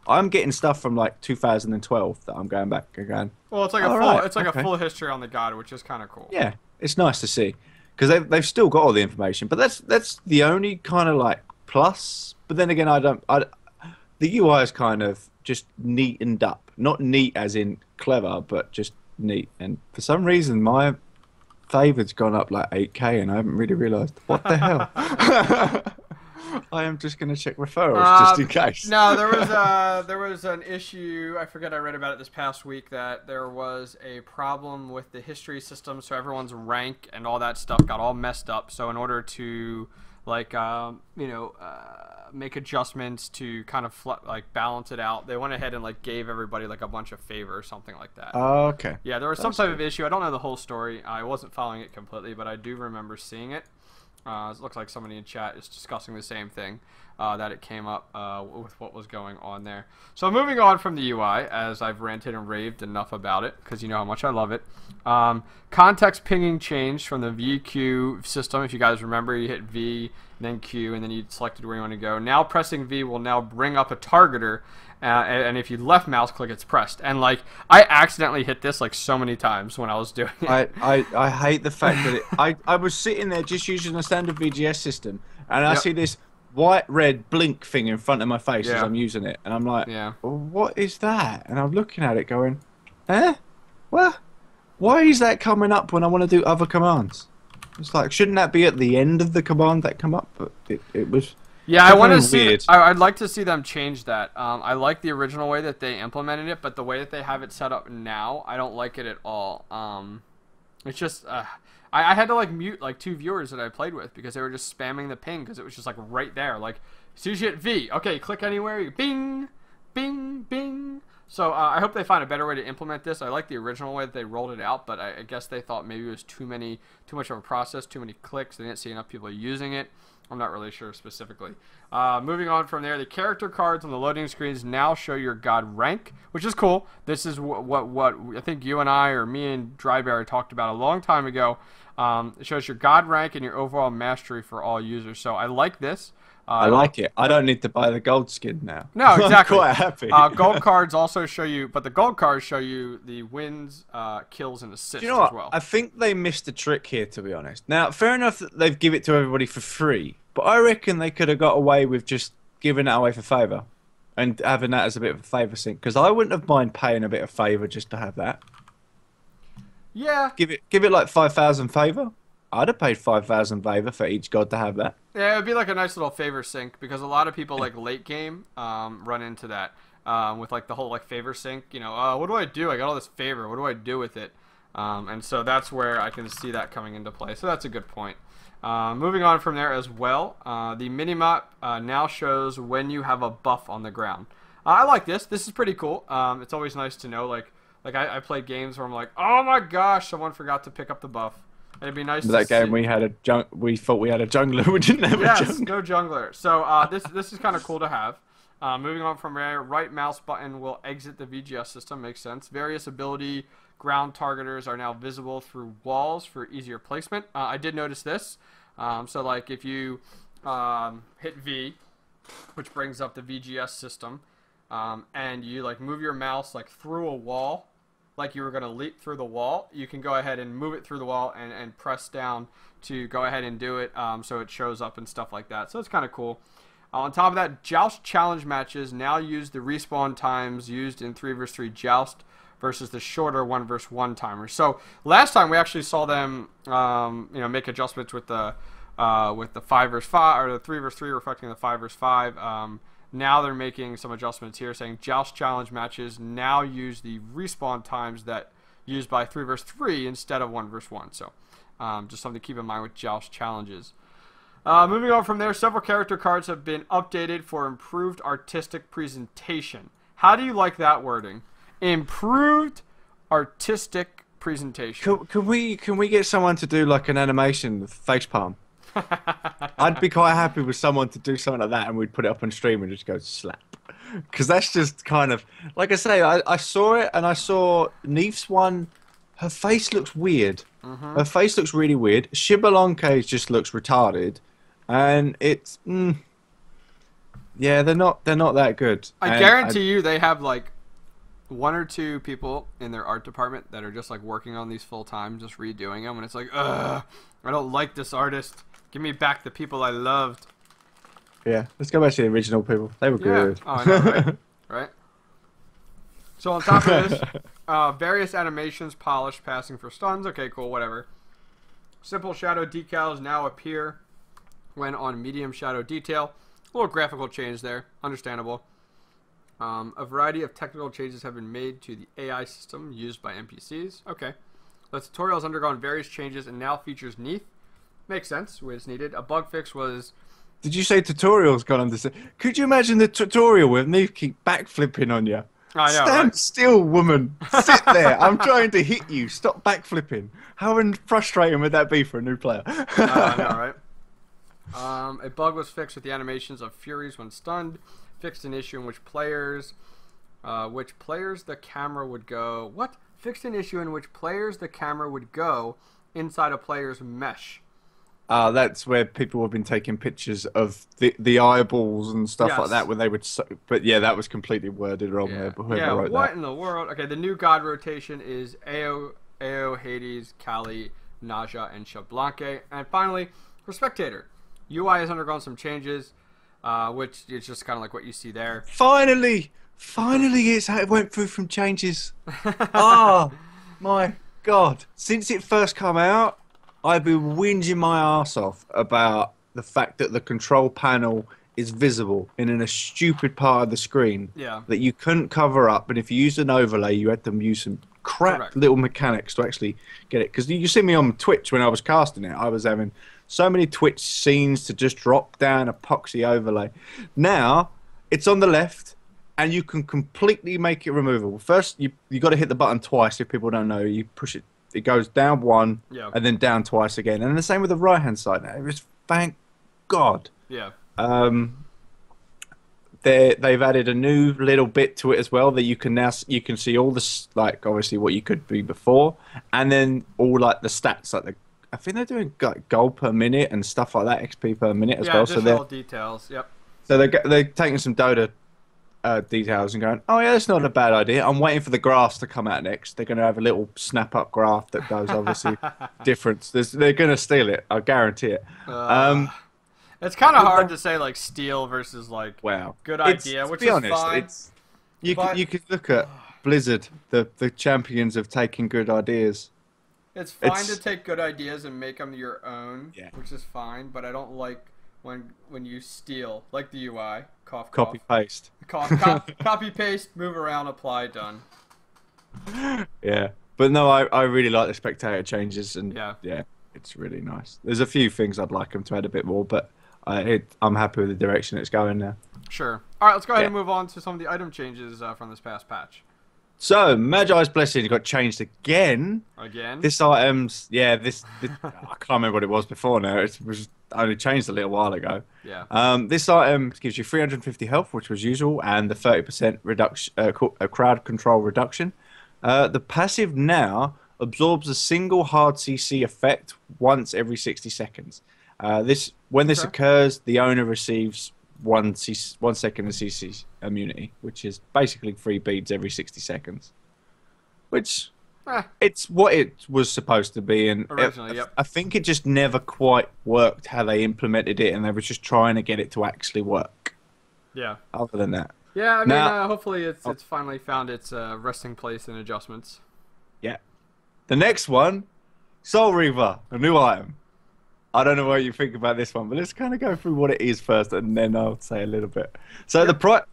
I'm getting stuff from like 2012 that I'm going back and going, Well, it's like a okay. full history on the god, which is kind of cool. yeah, it's nice to see because they've still got all the information, but that's the only kind of like plus. But then again, the UI is kind of just neatened up, not neat as in clever, but just neat. And for some reason, my favourite's gone up like 8K, and I haven't really realised what the hell. I am just going to check referrals just in case. No, there was an issue. I forget I read about it this past week that there was a problem with the history system, so everyone's rank and all that stuff got all messed up. So in order to make adjustments to kind of like balance it out, they went ahead and like gave everybody like a bunch of favor or something like that. Oh, okay. Yeah, there was some type of issue. I don't know the whole story. I wasn't following it completely, but I do remember seeing it. It looks like somebody in chat is discussing the same thing, that it came up with what was going on there. So moving on from the UI, as I've ranted and raved enough about it, because you know how much I love it. Context pinging changed from the VQ system. If you guys remember, you hit V, then Q, and then you selected where you want to go. Now pressing V will now bring up a targeter, and if you left mouse click, it's pressed. And like, I accidentally hit this like so many times when I was doing it. I hate the fact that I was sitting there just using a standard VGS system, and I see this white red blink thing in front of my face as I'm using it, and I'm like, well, what is that? And I'm looking at it going, what? Why is that coming up when I want to do other commands? It's like, shouldn't that be at the end of the command that come up? But it was. Yeah, I want to see. Weird. I'd like to see them change that. I like the original way that they implemented it, but the way that they have it set up now, I don't like it at all. It's just I had to like mute like 2 viewers that I played with because they were just spamming the ping because it was just like right there. Like, as soon as you hit V, okay, click anywhere, you bing, bing, bing. So I hope they find a better way to implement this. I like the original way that they rolled it out, but I guess they thought maybe it was too much of a process, too many clicks. They didn't see enough people using it. I'm not really sure specifically. Moving on from there, the character cards on the loading screens now show your god rank, which is cool. This is what I think you and I, or me and Dryberry, talked about a long time ago. It shows your god rank and your overall mastery for all users. So I like this. I like it. I don't need to buy the gold skin now. No, exactly. I'm quite happy. Gold cards also show you, but the gold cards show you the wins, kills, and assists Do you know what? as well. I think they missed a trick here, to be honest. Now, fair enough that they've given it to everybody for free, but I reckon they could have got away with just giving it away for favour and having that as a bit of a favour sync, because I wouldn't have mind paying a bit of favour just to have that. Yeah. Give it like 5,000 favour. I'd have paid 5,000 favour for each god to have that. Yeah, it would be like a nice little favor sync because a lot of people like late game run into that with like the whole like favor sync. You know, what do I do? I got all this favor. What do I do with it? And so that's where I can see that coming into play. So that's a good point. Moving on from there as well, the minimap now shows when you have a buff on the ground. I like this. This is pretty cool. It's always nice to know. Like I played games where I'm like, oh my gosh, someone forgot to pick up the buff. It'd be nice. That game we thought we had a jungler. We didn't have a jungler. No jungler. So this is kind of cool to have. Moving on from there, right mouse button will exit the VGS system. Makes sense. Various ability ground targeters are now visible through walls for easier placement. I did notice this. So like if you hit V, which brings up the VGS system, and you like move your mouse like through a wall, like you were going to leap through the wall, you can go ahead and move it through the wall and press down to go ahead and do it, so it shows up and stuff like that. So it's kind of cool. On top of that, Joust Challenge matches now use the respawn times used in 3 vs 3 Joust versus the shorter 1 vs 1 timers. So last time we actually saw them, make adjustments with the 5 vs 5 or the 3 vs 3 reflecting the 5 vs 5. Now they're making some adjustments here, saying Joust Challenge matches now use the respawn times that used by 3 vs 3 instead of 1 vs 1. So just something to keep in mind with Joust Challenges. Moving on from there, several character cards have been updated for improved artistic presentation. How do you like that wording? Improved artistic presentation. Can we get someone to do like an animation with facepalm? I'd be quite happy with someone to do something like that, and we'd put it up on stream and just go slap. Because that's just kind of, like I say, I saw it, and I saw Neef's one. Her face looks weird. Her face looks really weird. Shibalonke's just looks retarded. And it's, yeah, they're not that good. I guarantee you they have like 1 or 2 people in their art department that are just like working on these full time, just redoing them, and it's like, ugh, I don't like this artist. Give me back the people I loved. Yeah, let's go back to the original people. They were good. Oh, I know, right? Right. So on top of this, various animations, polished, passing for stuns. Okay, cool, whatever. Simple shadow decals now appear when on medium shadow detail. A little graphical change there, understandable. A variety of technical changes have been made to the AI system used by NPCs. Okay. The tutorial has undergone various changes and now features Neath. Makes sense, where it's needed. A bug fix was... Did you say tutorial's gone under... Could you imagine the tutorial with Neath keep backflipping on you? I know, Stand right? still, woman. Sit there. I'm trying to hit you. Stop backflipping. How frustrating would that be for a new player? I know, right? A bug was fixed with the animations of Furies when stunned. Fixed an issue in which players the camera would go... What? Fixed an issue in which players the camera would go inside a player's mesh. That's where people have been taking pictures of the eyeballs and stuff like that when they would... But yeah, that was completely worded wrong there. Yeah, what in the world? Okay, the new god rotation is Ao, Hades, Kali, Naja, and Shablanke. And finally, for Spectator. UI has undergone some changes, which is just kind of like what you see there. Finally, it's how it went through from changes. Oh my god! Since it first came out, I've been whinging my ass off about the fact that the control panel is visible in a stupid part of the screen that you couldn't cover up, and if you used an overlay, you had to use some crap little mechanics to actually get it. Because you see me on Twitch when I was casting it, I was having so many Twitch scenes to just drop down epoxy overlay. Now it's on the left, and you can completely make it removable. First, you got to hit the button twice. If people don't know, you push it. It goes down one, and then down twice again. And the same with the right-hand side. Now, it's thank God. Yeah. They've added a new little bit to it as well that you can see all the like obviously what you could be before, and then all like the stats like I think they're doing like gold per minute and stuff like that, XP per minute as well. So they're details. Yep. So they're taking some Dota details and going, oh yeah, that's not a bad idea. I'm waiting for the graphs to come out next. They're going to have a little snap-up graph that goes obviously different. They're going to steal it. I guarantee it. It's kind of hard to say like steal versus like good idea, which is honest, fine. You could look at Blizzard, the champions of taking good ideas. It's fine to take good ideas and make them your own, which is fine. But I don't like when you steal, like the UI. Cough, copy paste. Copy paste, move around, apply, done. Yeah, but no, I really like the spectator changes, and yeah, it's really nice. There's a few things I'd like them to add a bit more, but I'm happy with the direction it's going now. Sure. All right, let's go ahead and move on to some of the item changes from this past patch. So, Magi's Blessing got changed again. Again? This item's, I can't remember what it was before now. It was only changed a little while ago. Yeah. This item gives you 350 health, which was usual, and the 30% reduction, crowd control reduction. The passive now absorbs a single hard CC effect once every 60 seconds. When this occurs, the owner receives 1 second of CC immunity, which is basically 3 beads every 60 seconds. Which, it's what it was supposed to be, and originally, yep. I think it just never quite worked how they implemented it, and they were just trying to get it to actually work. Yeah. Other than that. Yeah, I mean, hopefully it's finally found its resting place and adjustments. Yeah. The next one, Soul Reaver, a new item. I don't know what you think about this one, but let's kind of go through what it is first, and then I'll say a little bit. So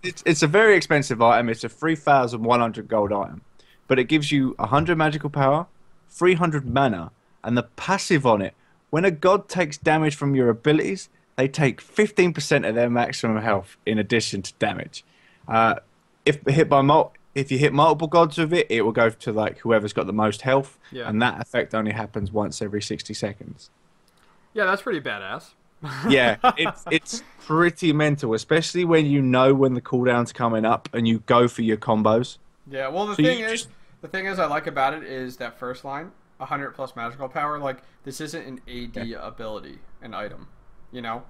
it's a very expensive item. It's a 3,100 gold item, but it gives you 100 magical power, 300 mana, and the passive on it. When a god takes damage from your abilities, they take 15% of their maximum health in addition to damage. If you hit multiple gods with it, it will go to like whoever's got the most health, and that effect only happens once every 60 seconds. Yeah, that's pretty badass. Yeah, it's pretty mental, especially when you know when the cooldown's coming up and you go for your combos. Yeah, well the thing is I like about it is that first line, 100 plus magical power. Like this isn't an AD ability, an item, you know.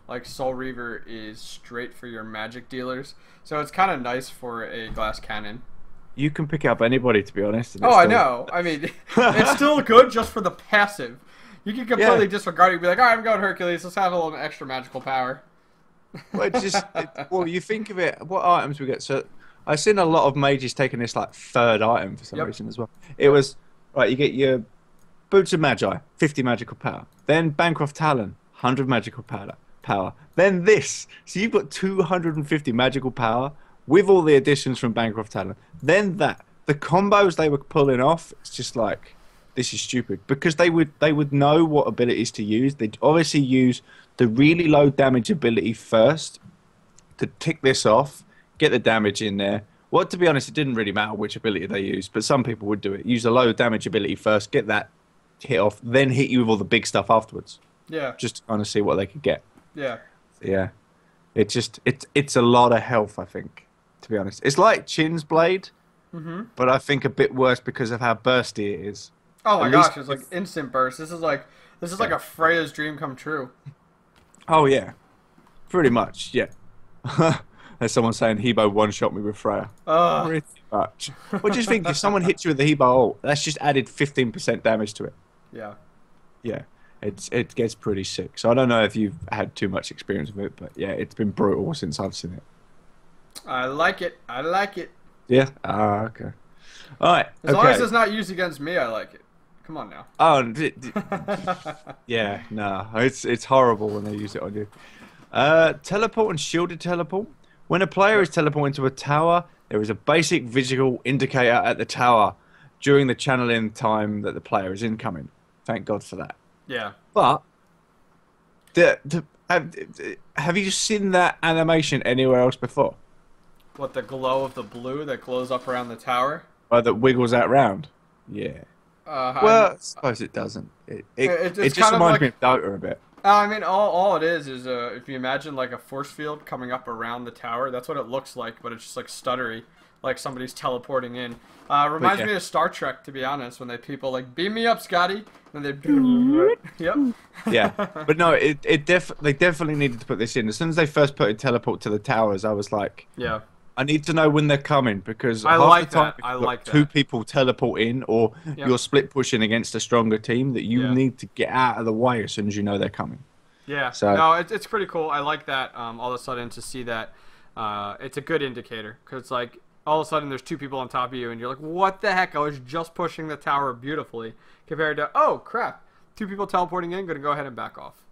Like Soul Reaver is straight for your magic dealers, so it's kind of nice for a glass cannon. You can pick up anybody, to be honest. I know. I mean, it's still good just for the passive. You can completely disregard it and be like, all right, I'm going Hercules. Let's have a little extra magical power. Well, you think of it, what items we get. So I've seen a lot of mages taking this like third item for some reason as well. It was, right, you get your Boots of Magi, 50 magical power. Then Bancroft Talon, 100 magical power. Then this. So you've got 250 magical power with all the additions from Bancroft Talon. Then that. The combos they were pulling off, it's just like... This is stupid because they would know what abilities to use. They'd obviously use the really low damage ability first to tick this off, get the damage in there. Well, to be honest, it didn't really matter which ability they used, but some people would do it. Use a low damage ability first, get that hit off, then hit you with all the big stuff afterwards. Yeah. Just to kind of see what they could get. Yeah. So, yeah. It's a lot of health, I think, to be honest. It's like Chin's Blade, but I think a bit worse because of how bursty it is. Oh my gosh, it's like instant burst. This is like a Freya's dream come true. Oh yeah. Pretty much, yeah. There's someone saying Hebo one-shot me with Freya. Pretty much. What do you think if someone hits you with the Hebo ult, that's just added 15% damage to it? Yeah. Yeah. It gets pretty sick. So I don't know if you've had too much experience with it, but yeah, it's been brutal since I've seen it. I like it. Yeah? Ah, okay. Alright. As long as it's not used against me, I like it. Come on now. Oh, yeah, no. It's horrible when they use it on you. Teleport and shielded teleport. When a player is teleporting to a tower, there is a basic visual indicator at the tower during the channeling time that the player is incoming. Thank God for that. Yeah. But have you seen that animation anywhere else before? What, the glow of the blue that glows up around the tower? That wiggles that round? Yeah. Well, I suppose it doesn't. It just reminds me of Dota a bit. I mean, all it is if you imagine like a force field coming up around the tower, that's what it looks like, but it's just like stuttery, like somebody's teleporting in. Reminds me of Star Trek, to be honest, when people like, beam me up, Scotty, and they yep. Yeah, but no, they definitely needed to put this in. As soon as they first put a teleport to the towers, I was like, yeah. I need to know when they're coming because I half like the time that. I like that. Two people teleport in, or you're split pushing against a stronger team that you need to get out of the way as soon as you know they're coming. Yeah. So no, it's pretty cool. I like that. All of a sudden to see that, it's a good indicator because it's like all of a sudden there's two people on top of you and you're like, what the heck? I was just pushing the tower beautifully compared to, oh crap, two people teleporting in. Gonna go ahead and back off.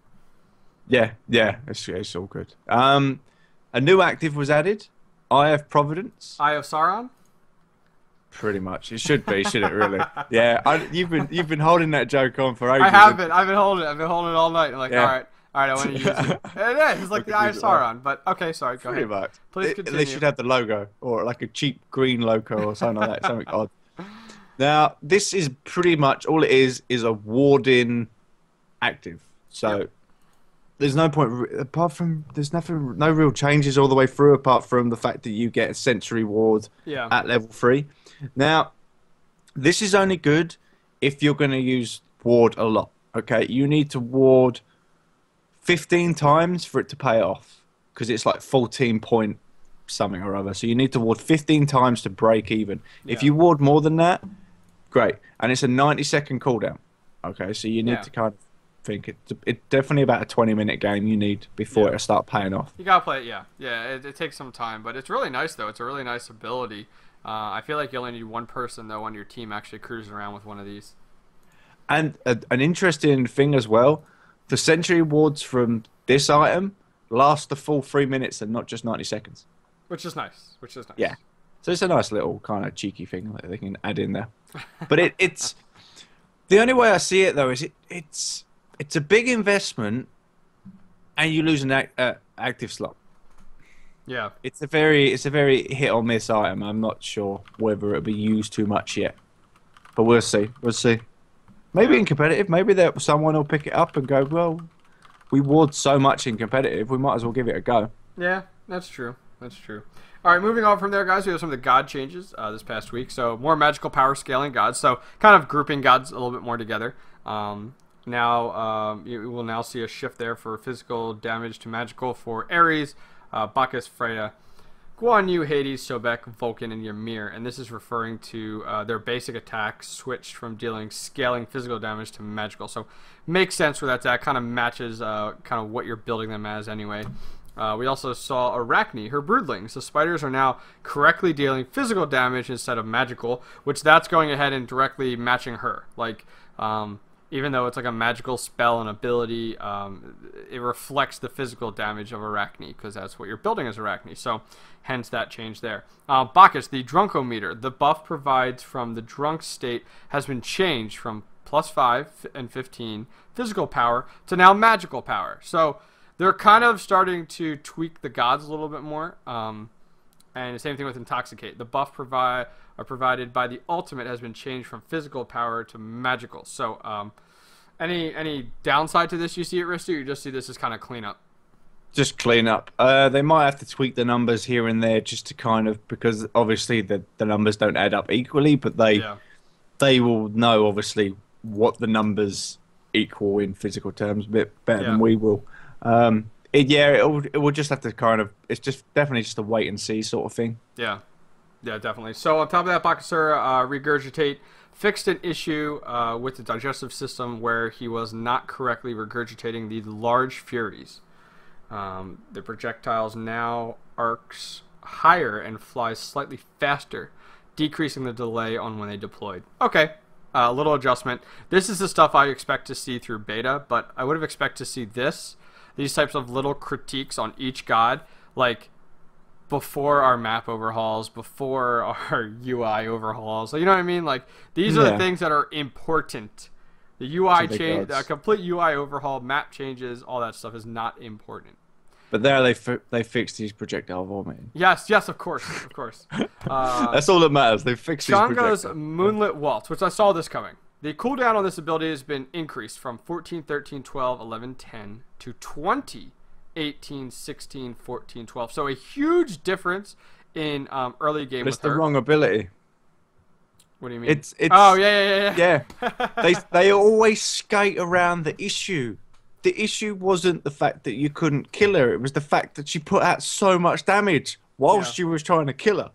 Yeah, it's all good. A new active was added. Eye of Providence. Eye of Sauron. Pretty much, it should be, should it really? Yeah, you've been holding that joke on for ages. I have been. I've been holding it. I've been holding it all night. I'm like, all right, I want to use it. It is like the Eye of Sauron, but okay, sorry, go ahead. Pretty much. Please continue. They should have the logo or like a cheap green logo or something like that. Something odd. Now, this is pretty much all it is a warding active. So there's no point apart from there's nothing, no real changes all the way through apart from the fact that you get a sensory ward Yeah. at level 3. Now, this is only good if you're going to use ward a lot. Okay, you need to ward 15 times for it to pay off because it's like 14 point something or other. So you need to ward 15 times to break even. If Yeah. you ward more than that, great. And it's a 90-second cooldown. Okay, so you need Yeah. to kind of think it's definitely about a 20-minute game you need before Yeah. it'll start paying off. You gotta play it, yeah. Yeah, it takes some time, but it's really nice, though. It's a really nice ability. I feel like you only need one person, though, on your team actually cruising around with one of these. And an interesting thing as well, the sentry wards from this item last the full 3 minutes and not just 90 seconds. Which is nice. Which is nice. Yeah. So it's a nice little kind of cheeky thing that they can add in there. But it's the only way I see it though is it's a big investment, and you lose an active slot. Yeah. It's a very hit or miss item. I'm not sure whether it'll be used too much yet, but we'll see. We'll see. Maybe in competitive, maybe that someone will pick it up and go, well, we ward so much in competitive, we might as well give it a go. Yeah, that's true. That's true. All right, moving on from there, guys, we have some of the god changes this past week. So more magical power scaling gods. So kind of grouping gods a little bit more together. Now you will now see a shift there for physical damage to magical for Ares, Bacchus, Freya, Guan Yu, Hades, Sobek, Vulcan, and Ymir. And this is referring to their basic attack switched from dealing scaling physical damage to magical. So makes sense where that's at. Kind of matches kind of what you're building them as anyway. We also saw Arachne, her broodlings. The spiders are now correctly dealing physical damage instead of magical, which that's going ahead and directly matching her. Like, even though it's like a magical spell and ability, it reflects the physical damage of Arachne because that's what you're building as Arachne. So, hence that change there. Bacchus, the drunkometer. The buff provides from the drunk state has been changed from +5 and 15 physical power to now magical power. So, they're kind of starting to tweak the gods a little bit more. And the same thing with Intoxicate. The buff provided by the ultimate has been changed from physical power to magical. So, any downside to this you see at Ristu? You just see this as kind of cleanup? Just clean up. They might have to tweak the numbers here and there just to kind of, because obviously the numbers don't add up equally, but they will know obviously what the numbers equal in physical terms a bit better than we will. It will just have to kind of, it's just definitely just a wait and see sort of thing. Yeah, definitely. So on top of that, Bakasura Regurgitate fixed an issue with the digestive system where he was not correctly regurgitating the large furies. The projectiles now arcs higher and flies slightly faster, decreasing the delay on when they deployed. Okay, a little adjustment. This is the stuff I expect to see through beta, but I would have expected to see these types of little critiques on each god, like before our map overhauls, before our UI overhauls. You know what I mean? Like, these are the things that are important. The UI change, a complete UI overhaul, map changes, all that stuff is not important. But there they fixed these projectile vomiting. Yes, of course. That's all that matters. They fixed these Chang'e's projectiles. Moonlit Waltz, which I saw this coming. The cooldown on this ability has been increased from 14, 13, 12, 11, 10 to 20, 18, 16, 14, 12. So a huge difference in early game with her. It's the wrong ability. What do you mean? It's oh, yeah. Yeah. They always skate around the issue. The issue wasn't the fact that you couldn't kill her. It was the fact that she put out so much damage whilst you was trying to kill her.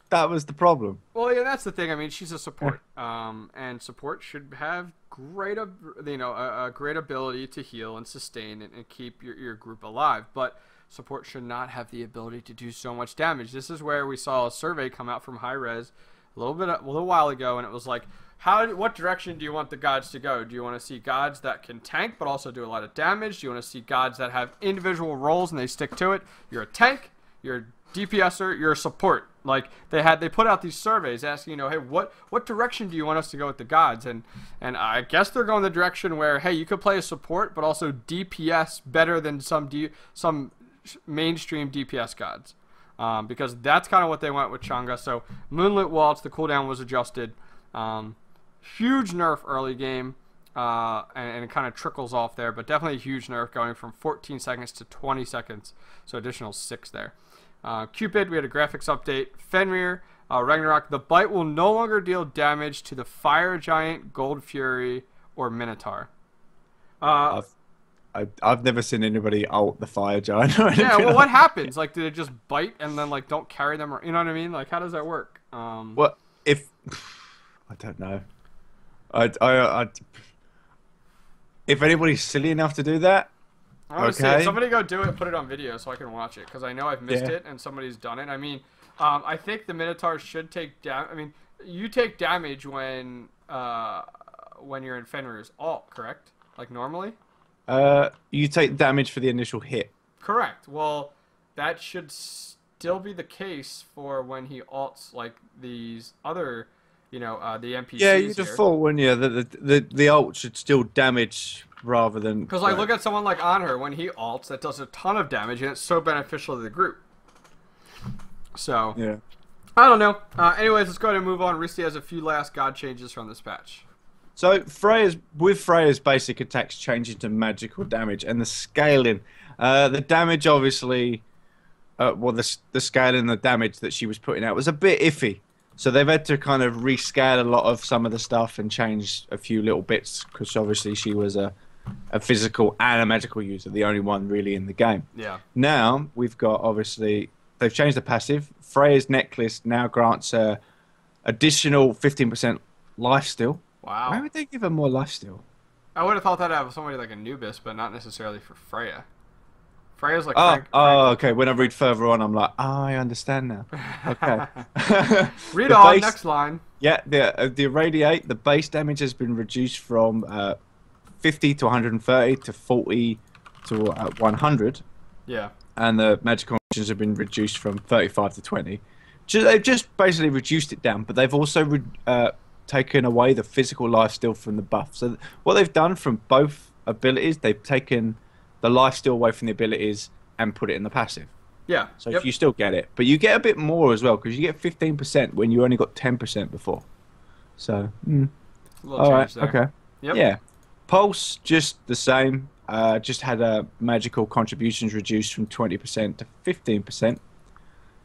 That was the problem. Well, yeah, that's the thing. I mean, she's a support, and support should have a great ability to heal and sustain and keep your group alive. But support should not have the ability to do so much damage. This is where we saw a survey come out from hi-rez a little while ago, and it was like, what direction do you want the gods to go? Do you want to see gods that can tank but also do a lot of damage? Do you want to see gods that have individual roles and they stick to it? You're a tank, you're a DPSer, you're a support. Like, they put out these surveys asking, hey, what direction do you want us to go with the gods? And I guess they're going the direction where, hey, you could play a support but also DPS better than some mainstream DPS gods. Because that's kind of what they went with Chang'e. So Moonlit Waltz, the cooldown was adjusted. Huge nerf early game. and it kind of trickles off there, but definitely a huge nerf going from 14 seconds to 20 seconds, so additional 6 there. Cupid, we had a graphics update. Fenrir, Ragnarok, the bite will no longer deal damage to the Fire Giant, Gold Fury, or Minotaur. I've never seen anybody ult the Fire Giant. Or yeah, well, what happens? Like, did it just bite and then like don't carry them? Or, you know what I mean? Like, how does that work? What if? I don't know. I if anybody's silly enough to do that, I want to okay. see somebody go do it and put it on video so I can watch it, because I know I've missed it and somebody's done it. I mean, I think the Minotaur should take damage. I mean, you take damage when you're in Fenrir's ult, correct? Like normally? You take damage for the initial hit. Correct. Well, that should still be the case for when he ults like these other, the NPCs. Yeah, you default when the ult should still damage rather than. Because like, look at someone like Anhur, when he ults, that does a ton of damage and it's so beneficial to the group. So yeah, I don't know. Anyways, let's go ahead and move on. Risty has a few last god changes from this patch. So Freya's basic attacks changing to magical damage, and the scaling, the damage obviously, the scaling, the damage that she was putting out was a bit iffy. So they've had to kind of rescale a lot of some of the stuff and change a few little bits, because obviously she was a physical and a magical user, the only one really in the game. Yeah. Now we've got, obviously they've changed the passive. Freya's necklace now grants her additional 15% lifesteal. Wow. Why would they give her more lifesteal? I would have thought that out of somebody like Anubis, but not necessarily for Freya. Freya's like... Okay. When I read further on, I'm like, I understand now. Okay. Read on, next line. Yeah, the Irradiate, the base damage has been reduced from 50 to 130 to 40 to 100. Yeah. And the magical actions have been reduced from 35 to 20. They've just basically reduced it down, but they've also taken away the physical lifesteal from the buff. So what they've done from both abilities, they've taken the lifesteal away from the abilities and put it in the passive. Yeah. So you still get it, but you get a bit more as well, because you get 15% when you only got 10% before. So, a little change there. Okay. Yep. Yeah. Pulse, just the same. Just had magical contributions reduced from 20% to 15%.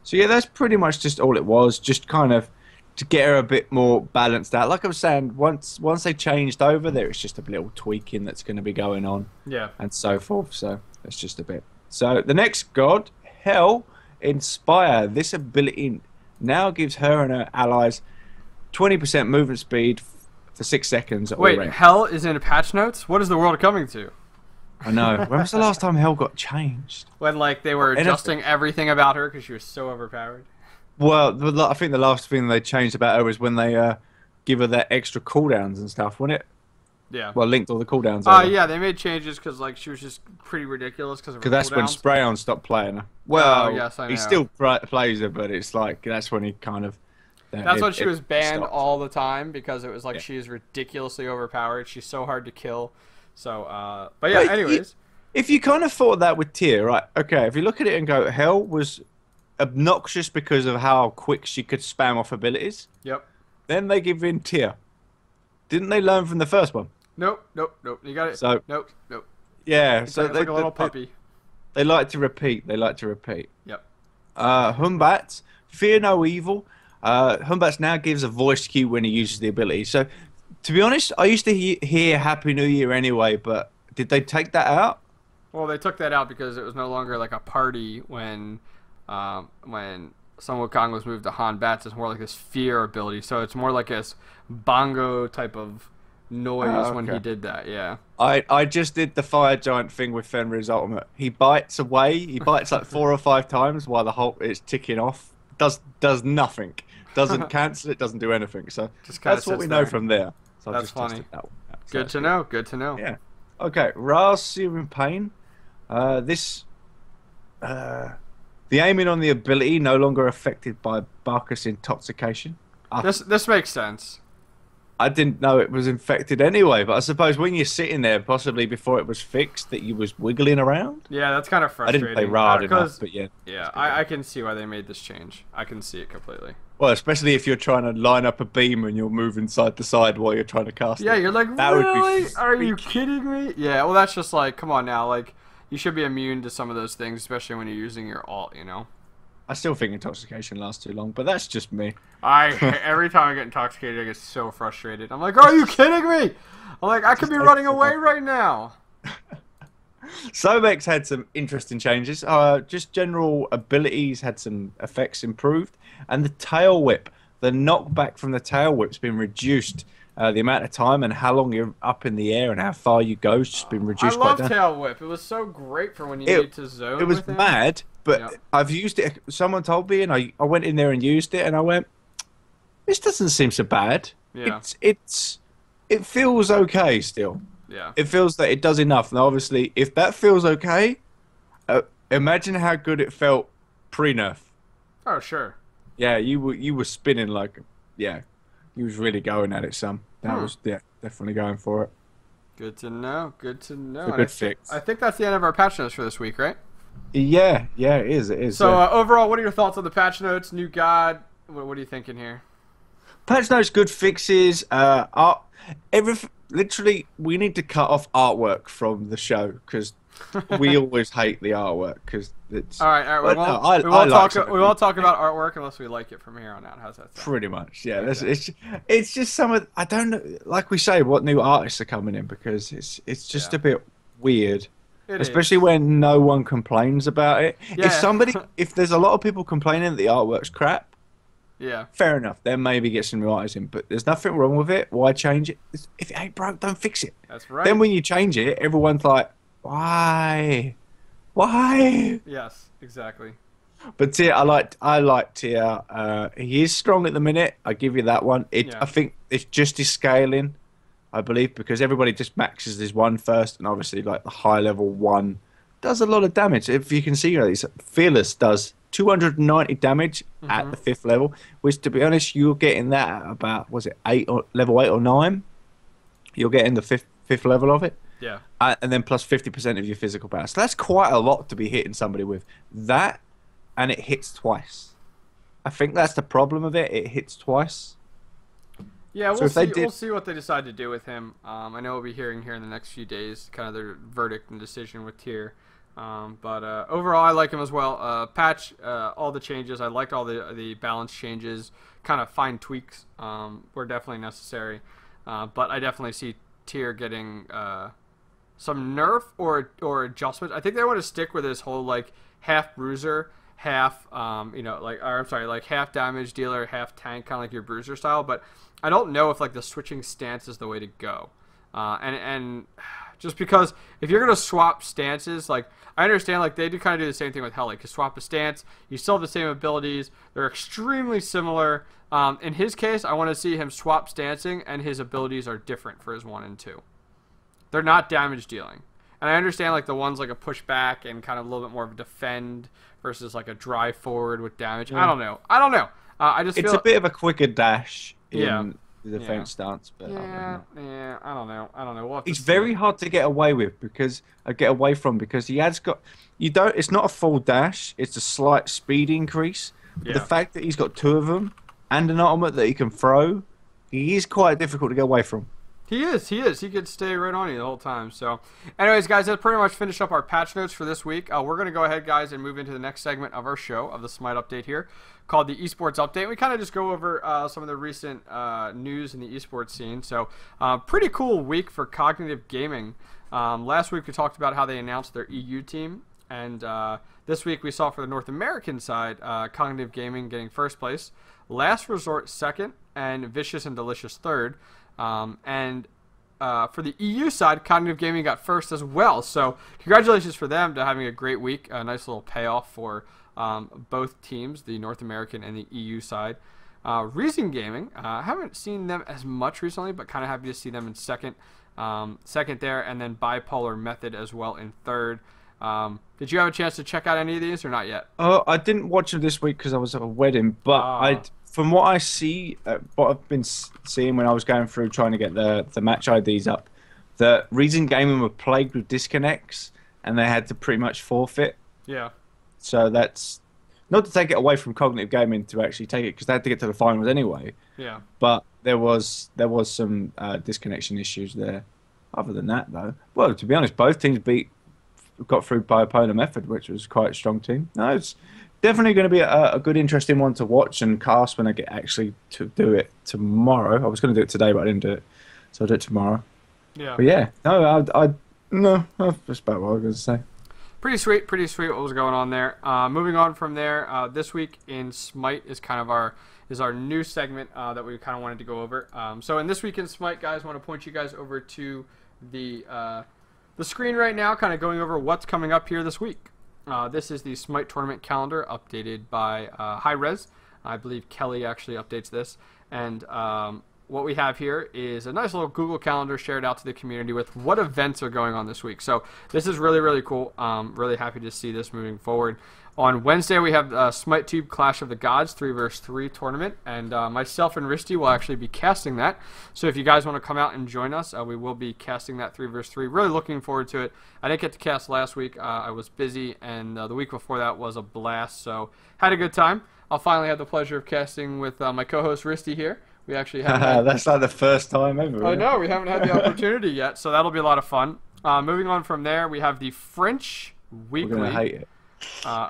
So yeah, that's pretty much just all it was. Just kind of to get her a bit more balanced out. Like I was saying, once they changed over, there it's just a little tweaking that's going to be going on. Yeah. And so forth. So that's just a bit. So the next god, Hell, Inspire. This ability now gives her and her allies 20% movement speed for 6 seconds. Wait, Hell is in patch notes? What is the world coming to? I know. When was the last time Hell got changed? When like they were adjusting everything about her because she was so overpowered. Well, I think the last thing they changed about her was when they give her that extra cooldowns and stuff, wasn't it? Yeah. Well, linked all the cooldowns. Yeah, they made changes because like she was just pretty ridiculous because of her that's cooldowns. when Sprayon stopped playing her. Well, yes, I know. He still plays her, but it's like that's when he kind of. That's when she was banned all the time, because it was like she is ridiculously overpowered. She's so hard to kill. So, but yeah. Anyways, if you kind of thought that with Tyr, right? Okay, if you look at it and go, Hell was obnoxious because of how quick she could spam off abilities. Yep. Then they give in Tyr. Didn't they learn from the first one? Nope. You got it. So nope. Yeah. It's so like a little puppy. They like to repeat. Yep. Humbat, Fear No Evil. Humbat now gives a voice cue when he uses the ability. So, to be honest, I used to hear Happy New Year anyway, but did they take that out? Well, they took that out because it was no longer like a party when Sun Wukong was moved to Han Bats. It's more like this fear ability. So it's more like this bongo type of noise when he did that. Yeah. I just did the Fire Giant thing with Fenrir's ultimate. He bites away. He bites like 4 or 5 times while the whole it's ticking off. Does nothing. Doesn't cancel it. Doesn't do anything. So that's what we know from there. So that's funny. That one. Good to know. Good to know. Yeah. Okay. Ra's Searing Pain. The aiming on the ability no longer affected by Barkus intoxication. This makes sense. I didn't know it was infected anyway, but I suppose when you're sitting there, possibly before it was fixed, that you was wiggling around. Yeah, that's kind of frustrating. I didn't play Rard enough, but yeah. Yeah, I can see why they made this change. I can see it completely. Well, especially if you're trying to line up a beam and you're moving side to side while you're trying to cast Yeah, it. you're like, That would be really? Are you freaky. kidding me? Yeah, well, that's just like, come on now. Like, you should be immune to some of those things, especially when you're using your alt, you know? I still think intoxication lasts too long, but that's just me. Every time I get intoxicated, I get so frustrated. I'm like, are you kidding me? I'm like, I could be running away right now. Sobex had some interesting changes. Just general abilities had some effects improved, and the tail whip, the knockback from the tail whip's been reduced. The amount of time and how long you're up in the air and how far you go has just been I reduced quite love down. Tail Whip. It was so great for when you It needed to zone it was with him. mad, but Yeah. I've used it. Someone told me, and I went in there and used it, and I went, this doesn't seem so bad. Yeah. It feels okay still. Yeah. It feels that it does enough. Now, obviously, if that feels okay, imagine how good it felt pre-nerf. Oh, sure. Yeah, you were spinning like, yeah, you was really going at it. That was definitely going for it. Good to know. Good to know. It's a good fix. I think that's the end of our patch notes for this week, right? Yeah, it is. It is. So yeah. overall, what are your thoughts on the patch notes? New God. What are you thinking here? Patch notes, good fixes. Literally, we need to cut off artwork from the show because we always hate the artwork because it's. All right. But We won't talk about artwork unless we like it from here on out. How's that sound? Pretty much, yeah. Okay. It's just some of I don't know. Like we say, what new artists are coming in because it's just a bit weird. Especially when no one complains about it. Yeah. If there's a lot of people complaining that the artwork's crap, Yeah. fair enough. Then maybe get some new artists in. But there's nothing wrong with it. Why change it? If it ain't broke, don't fix it. That's right. Then when you change it, everyone's like, why? Why? Yes, exactly. But Tier, I like Tier. He is strong at the minute. I give you that one. I think it's just his scaling, I believe, because everybody just maxes his one first, and obviously, like the high level one does a lot of damage. If you can see, Fearless does 290 damage at the 5th level, which, to be honest, you're getting that at about level 8 or 9. You're getting the fifth level of it. Yeah. And then plus 50% of your physical power. So that's quite a lot to be hitting somebody with. That, and it hits twice. I think that's the problem of it. It hits twice. Yeah, So we'll see what they decide to do with him. I know we'll be hearing here in the next few days kind of their verdict and decision with Tyr. But overall, I like him as well. Patch, all the changes. I liked all the balance changes. Kind of fine tweaks were definitely necessary. But I definitely see Tyr getting some nerf or adjustments. I think they want to stick with this whole like half bruiser, half like half damage dealer, half tank, kind of like your bruiser style. But I don't know if like the switching stance is the way to go. And just because if you're gonna swap stances, like I understand like they do kind of do the same thing with Hell. Like you swap a stance, you still have the same abilities. They're extremely similar. In his case, I want to see him swap stancing, and his abilities are different for his 1 and 2. They're not damage dealing. And I understand like the one's like a push back and kind of a little bit more of a defend versus like a drive forward with damage. Yeah. I don't know. I just It's feel a bit of a quicker dash in Yeah. the defense stance, but yeah, I don't know. We'll have to it's see. very hard to get away with because he has got it's not a full dash, it's a slight speed increase. But the Yeah. fact that he's got 2 of them and an ultimate that he can throw, he is quite difficult to get away from. He is. He could stay right on you the whole time. So, anyways, guys, that's pretty much finished up our patch notes for this week. We're going to go ahead, guys, and move into the next segment of our show, of the Smite update here, called the Esports Update. We kind of just go over some of the recent news in the esports scene. So, pretty cool week for Cognitive Gaming. Last week we talked about how they announced their EU team. And this week we saw for the North American side, Cognitive Gaming getting first place, Last Resort second, and Vicious and Delicious third. And for the EU side, Cognitive Gaming got first as well. So congratulations for them to having a great week. A nice little payoff for both teams, the North American and the EU side. Reason Gaming, I haven't seen them as much recently, but kind of happy to see them in second there, and then Bipolar Method as well in third. Did you have a chance to check out any of these or not yet? I didn't watch them this week because I was at a wedding, but from what I see, what I've been seeing when I was going through trying to get the match IDs up, the Reason Gaming were plagued with disconnects and they had to pretty much forfeit. Yeah. So that's not to take it away from cognitive gaming to actually take it because they had to get to the finals anyway. Yeah. But there was some disconnection issues there. Other than that, though, well, to be honest, both teams got through by opponent method, which was quite a strong team. No, it's definitely going to be a good, interesting one to watch and cast when I get actually to do it tomorrow. I was going to do it today, but I didn't do it, so I'll do it tomorrow. Yeah. But yeah, no, that's about what I was going to say. Pretty sweet what was going on there. Moving on from there, this week in Smite is kind of our new segment that we kind of wanted to go over. So in this week in Smite, guys, I want to point you guys over to the screen right now, kind of going over what's coming up here this week. This is the Smite tournament calendar updated by hi-rez. I believe Kelly actually updates this. And what we have here is a nice little Google Calendar shared out to the community with what events are going on this week. So this is really, really cool. Really happy to see this moving forward. On Wednesday, we have Smite Tube Clash of the Gods 3vs3 tournament, and myself and Risty will actually be casting that. So if you guys want to come out and join us, we will be casting that 3vs3. Really looking forward to it. I didn't get to cast last week. I was busy, and the week before that was a blast, so had a good time. I'll finally have the pleasure of casting with my co-host Risty here. We actually haven't That's like the first time ever. I know, we haven't had the opportunity yet, so that'll be a lot of fun. Moving on from there, we have the French Weekly. We're going to hate it.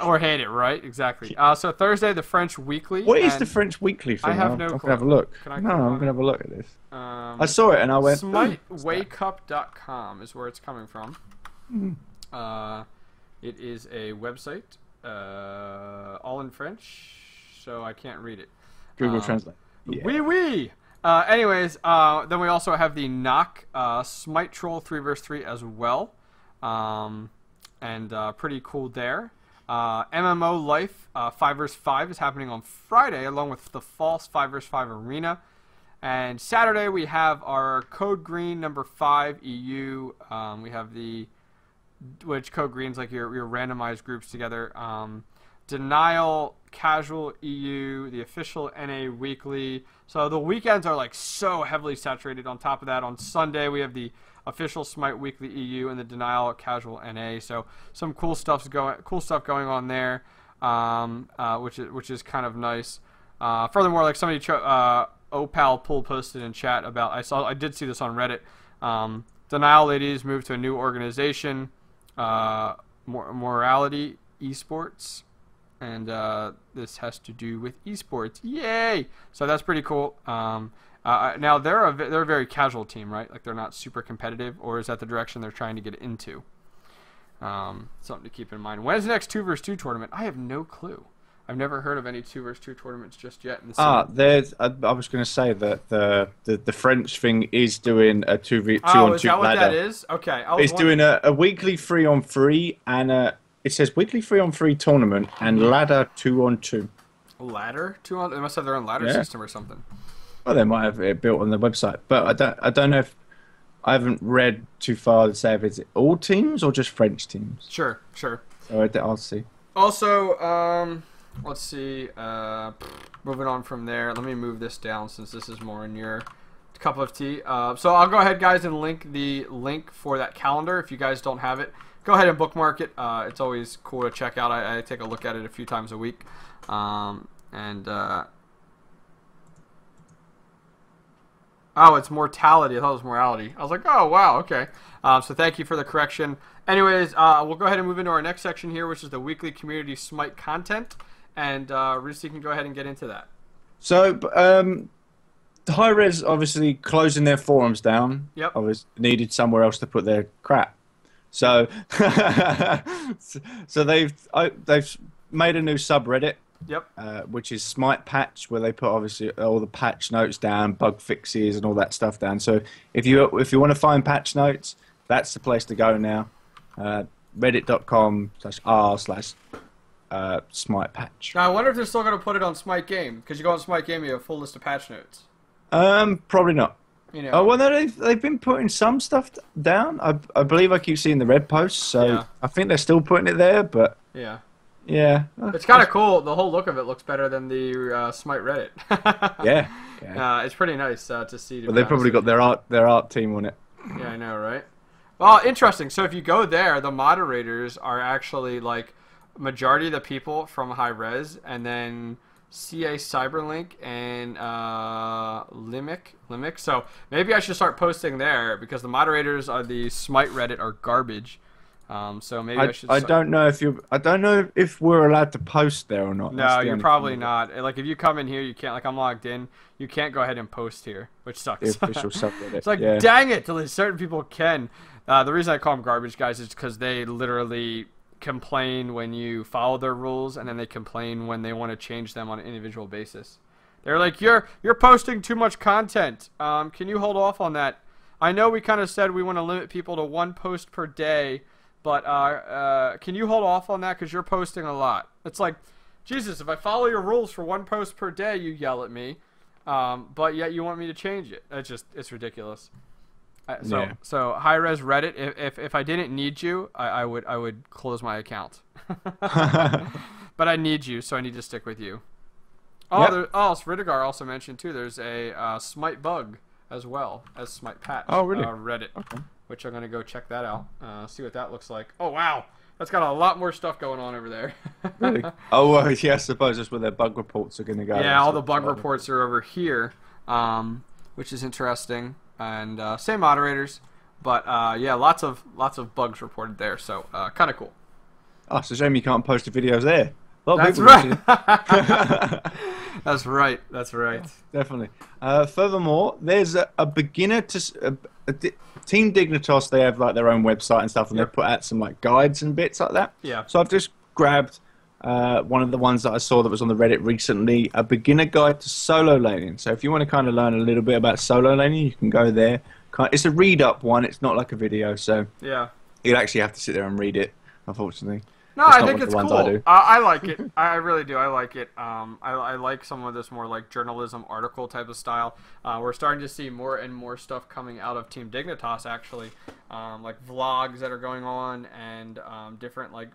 Or hate it, right? Exactly. So Thursday, the French Weekly. What is the French Weekly thing? I have no clue. I'm going to have a look. I'm going to have a look at this. I saw it and I went... SmiteWakeUp.com is where it's coming from. It is a website, all in French, so I can't read it. Google Translate. Yeah. Oui. Anyways, then we also have the Knock Smite Troll 3vs3 as well. And pretty cool there. MMO Life 5vs5 is happening on Friday, along with the False 5vs5 Arena. And Saturday we have our Code Green number 5 EU. We have which Code Green's like your randomized groups together. Denial Casual EU, the official NA Weekly. So the weekends are like so heavily saturated. On top of that, on Sunday we have the official Smite Weekly EU and the Denial Casual NA. So some cool stuff going on there, which is kind of nice. Furthermore, like somebody Opal Pool posted in chat about, I did see this on Reddit. Denial ladies moved to a new organization, Morality Esports. And this has to do with esports. Yay! So that's pretty cool. Now they're a very casual team, right? Like they're not super competitive, or is that the direction they're trying to get into? Something to keep in mind. When's the next 2vs2 tournament? I have no clue. I've never heard of any 2vs2 tournaments just yet. In the I was going to say that the French thing is doing a 2v2 on 2 ladder. Oh, is that what that is? Okay. It's doing a weekly 3-on-3 and it says weekly 3-on-3 tournament and ladder 2-on-2. Ladder 2-on? They must have their own ladder system or something. Well, they might have it built on the website, but I don't know if I haven't read too far to say if it's all teams or just French teams. Sure. So I'll see. Also, let's see. Moving on from there, let me move this down since this is more in your cup of tea. So I'll go ahead, guys, and link the link for that calendar if you guys don't have it. Go ahead and bookmark it. It's always cool to check out. I take a look at it a few times a week. Oh, it's mortality. I thought it was morality. I was like, oh, wow, okay. So thank you for the correction. Anyways, we'll go ahead and move into our next section here, which is the weekly community Smite content. And Risty can go ahead and get into that. So, the hi-rez obviously closing their forums down. Yep. Obviously needed somewhere else to put their crap. So, so they've made a new subreddit. Yep. Which is Smite Patch, where they put obviously all the patch notes down, bug fixes, and all that stuff down. So if you want to find patch notes, that's the place to go now. Reddit.com/r/Smite Patch. Now I wonder if they're still going to put it on Smite Game, because you go on Smite Game, you have a full list of patch notes. Probably not. You know. Oh well, no, they've been putting some stuff down. I believe I keep seeing the red posts, so yeah. I think they're still putting it there. But yeah, it's kind of cool. The whole look of it looks better than the Smite Reddit. yeah. It's pretty nice to see. Well, they probably got their art team on it. Yeah, I know, right? Well, interesting. So if you go there, the moderators are actually like majority of the people from hi-rez, and then CA Cyberlink and Limic. So maybe I should start posting there because the moderators on the Smite Reddit are garbage. So maybe I should. I don't know if you. I don't know if we're allowed to post there or not. No, you're probably not. Like if you come in here, you can't. Like I'm logged in, you can't go ahead and post here, which sucks. The official subreddit. It's like, dang it! Certain people can. The reason I call them garbage guys is because they literally complain when you follow their rules, and then they complain when they want to change them on an individual basis. They're like, you're posting too much content. Can you hold off on that? I know we kind of said we want to limit people to 1 post per day. But can you hold off on that because you're posting a lot? It's like, Jesus, if I follow your rules for 1 post per day, you yell at me. But yet you want me to change it. It's ridiculous. So hi-rez Reddit, if I didn't need you, I would close my account. But I need you, so I need to stick with you. Oh, yep. Ridigar also mentioned too. There's a Smite bug as well as Smite patch. Oh, really? Reddit. Okay. Which I'm going to go check that out, see what that looks like. Oh, wow. That's got a lot more stuff going on over there. Really? Oh, yeah, I suppose that's where their bug reports are going to go. Yeah, all the bug reports are over here, which is interesting. And same moderators, but yeah, lots of bugs reported there, so kind of cool. Oh, it's a shame you can't post the videos there. That's right. That's right. That's right. Definitely. Furthermore, there's a beginner to Team Dignitas. They have like their own website and stuff, and they put out some like guides and bits like that. Yeah. So I've just grabbed one of the ones that I saw that was on the Reddit recently, a beginner guide to solo laning. So if you want to kind of learn a little bit about solo laning, you can go there. It's a read-up one. It's not like a video, so yeah, you'd actually have to sit there and read it, unfortunately. No, I think it's cool. I like it. I really do. I like it. I like some of this more like journalism article type of style. We're starting to see more and more stuff coming out of Team Dignitas, actually, like vlogs that are going on and different like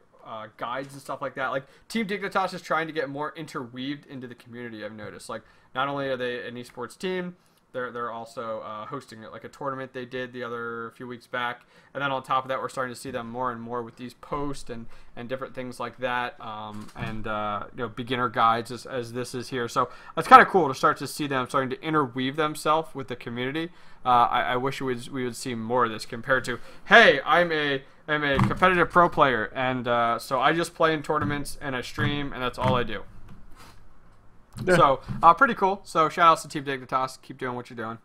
guides and stuff like that. Like Team Dignitas is trying to get more interweaved into the community. I've noticed. Like not only are they an esports team, they're also hosting like a tournament they did the other few weeks back, and then on top of that, we're starting to see them more and more with these posts and different things like that, and you know, beginner guides as this is here. So it's kind of cool to start to see them starting to interweave themselves with the community. I wish we would see more of this compared to, hey, I'm a competitive pro player, and so I just play in tournaments and I stream, and that's all I do. Yeah. So, pretty cool. So, shout outs to Team Dignitas. Keep doing what you're doing.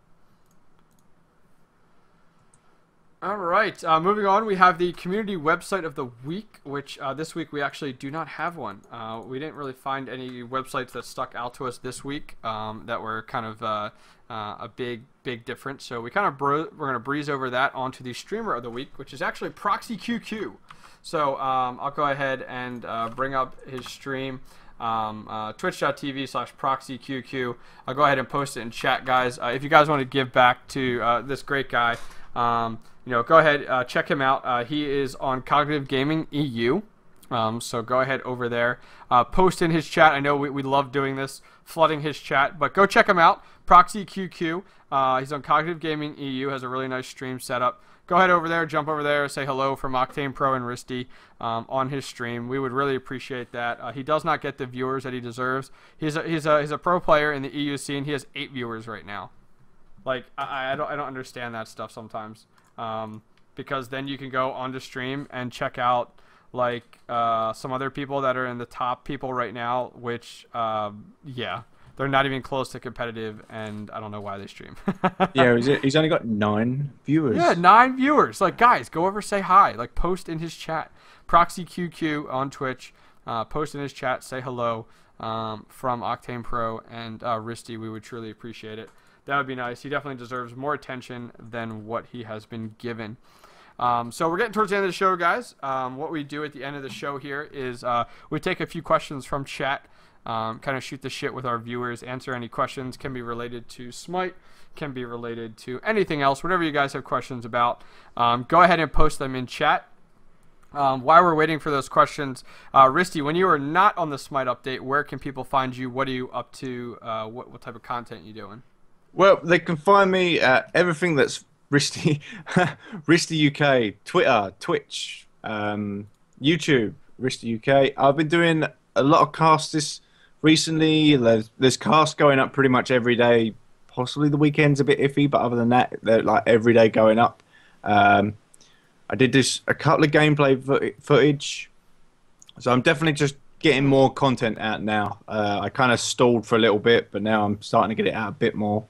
All right. Moving on, we have the community website of the week, which this week we actually do not have one. We didn't really find any websites that stuck out to us this week that were kind of a big difference. So, we kind of we're going to breeze over that onto the streamer of the week, which is actually Proxy QQ. So, I'll go ahead and bring up his stream. Twitch.tv/ProxyQQ. I'll go ahead and post it in chat, guys. If you guys want to give back to this great guy, you know, go ahead, check him out. He is on Cognitive Gaming EU. So go ahead over there. Post in his chat. I know we love doing this, flooding his chat, but go check him out. ProxyQQ. He's on Cognitive Gaming EU. Has a really nice stream setup. Go ahead over there, jump over there, say hello from Octane Pro and Risty on his stream. We would really appreciate that. He does not get the viewers that he deserves. He's a pro player in the EU scene. He has 8 viewers right now. Like I don't understand that stuff sometimes, because then you can go onto stream and check out like some other people that are in the top people right now, which yeah. They're not even close to competitive, and I don't know why they stream. Yeah, he's only got 9 viewers. Yeah, 9 viewers. Like, guys, go over, say hi. Like, post in his chat. ProxyQQ on Twitch. Post in his chat, say hello from Octane Pro and Risty. We would truly appreciate it. That would be nice. He definitely deserves more attention than what he has been given. So we're getting towards the end of the show, guys. What we do at the end of the show here is we take a few questions from chat. Kind of shoot the shit with our viewers, answer any questions, can be related to Smite, can be related to anything else, whatever you guys have questions about. Go ahead and post them in chat. While we're waiting for those questions, Risty, when you are not on the Smite update, where can people find you? What are you up to? What type of content are you doing? Well, they can find me at everything that's Risty, Risty UK, Twitter, Twitch, YouTube, Rest UK. I've been doing a lot of casts this recently. There's casts going up pretty much every day. Possibly the weekend's a bit iffy, but other than that, they're like every day going up. Um, I did this a couple of gameplay footage, so I'm definitely just getting more content out now. I kind of stalled for a little bit, but now I'm starting to get it out a bit more.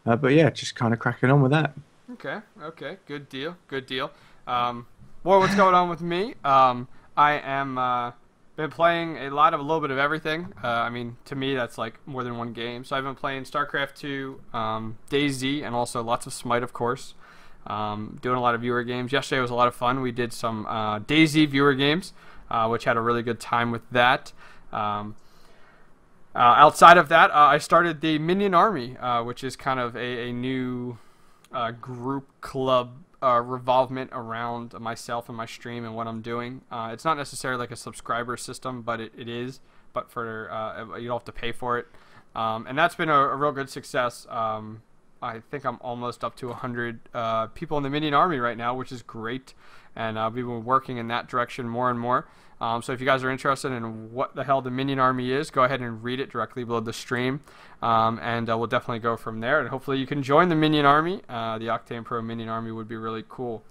But yeah, just kind of cracking on with that. Okay, okay, good deal, good deal. Well, what's going on with me? I am been playing a little bit of everything. I mean, to me, that's like more than one game. So I've been playing StarCraft 2, DayZ, and also lots of Smite, of course. Doing a lot of viewer games. Yesterday was a lot of fun. We did some DayZ viewer games, which had a really good time with that. Outside of that, I started the Minion Army, which is kind of a new group club revolvement around myself and my stream and what I'm doing. It's not necessarily like a subscriber system, but it is. But for you don't have to pay for it, and that's been a real good success. I think I'm almost up to 100 people in the Minion Army right now, which is great, and we've been working in that direction more and more. So if you guys are interested in what the hell the Minion Army is, go ahead and read it directly below the stream, and we'll definitely go from there. And hopefully you can join the Minion Army. The Octane Pro Minion Army would be really cool.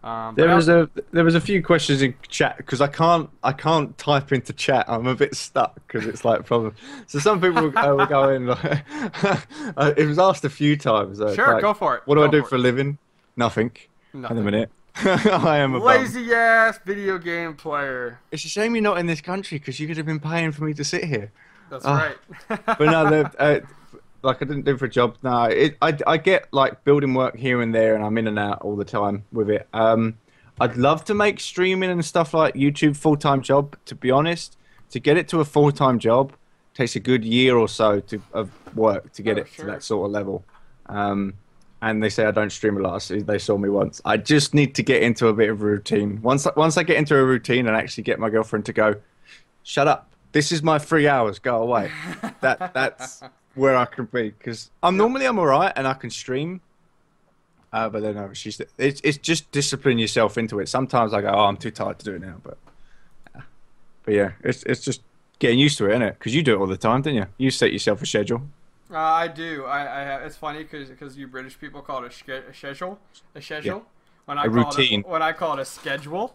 There was a few questions in chat because I can't type into chat. I'm a bit stuck because it's like a problem. So some people were going like, it was asked a few times. Sure, like, go for it. What do I do for a living? Nothing. Nothing. In a minute. I am a lazy ass video game player. It's a shame you're not in this country because you could have been paying for me to sit here. That's right. But no, like I didn't do it for a job. No, I get like building work here and there, and I'm in and out all the time with it. I'd love to make streaming and stuff like YouTube full-time job. To be honest, to get it to a full-time job takes a good year or so of work to get it to that sort of level. And they say I don't stream a lot. So they saw me once. I just need to get into a bit of a routine. Once I get into a routine and actually get my girlfriend to go, shut up. This is my 3 hours. Go away. That's where I can be because I'm alright and I can stream. But then no, it's just discipline yourself into it. Sometimes I go, oh, I'm too tired to do it now. But yeah, it's just getting used to it, isn't it? Because you do it all the time, don't you? You set yourself a schedule. I do. I have, it's funny because you British people call it a schedule. Yeah. When I call it a schedule.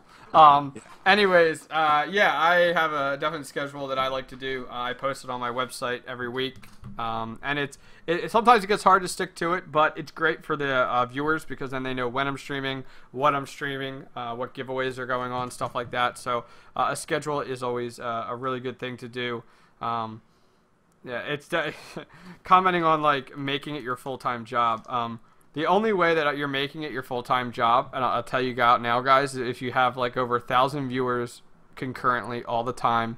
Anyways, yeah, I have a definite schedule that I like to do. I post it on my website every week, and sometimes it gets hard to stick to it, but it's great for the viewers because then they know when I'm streaming, what I'm streaming, what giveaways are going on, stuff like that. So a schedule is always a really good thing to do. Yeah, it's commenting on like making it your full-time job. The only way that you're making it your full-time job, and I'll tell you now, guys, if you have like over 1,000 viewers concurrently all the time,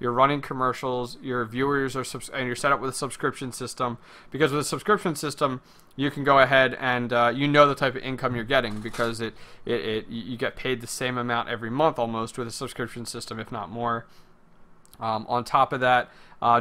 you're running commercials, your viewers are and you're set up with a subscription system. Because with a subscription system, you can go ahead and you know the type of income you're getting because you get paid the same amount every month almost with a subscription system, if not more. On top of that,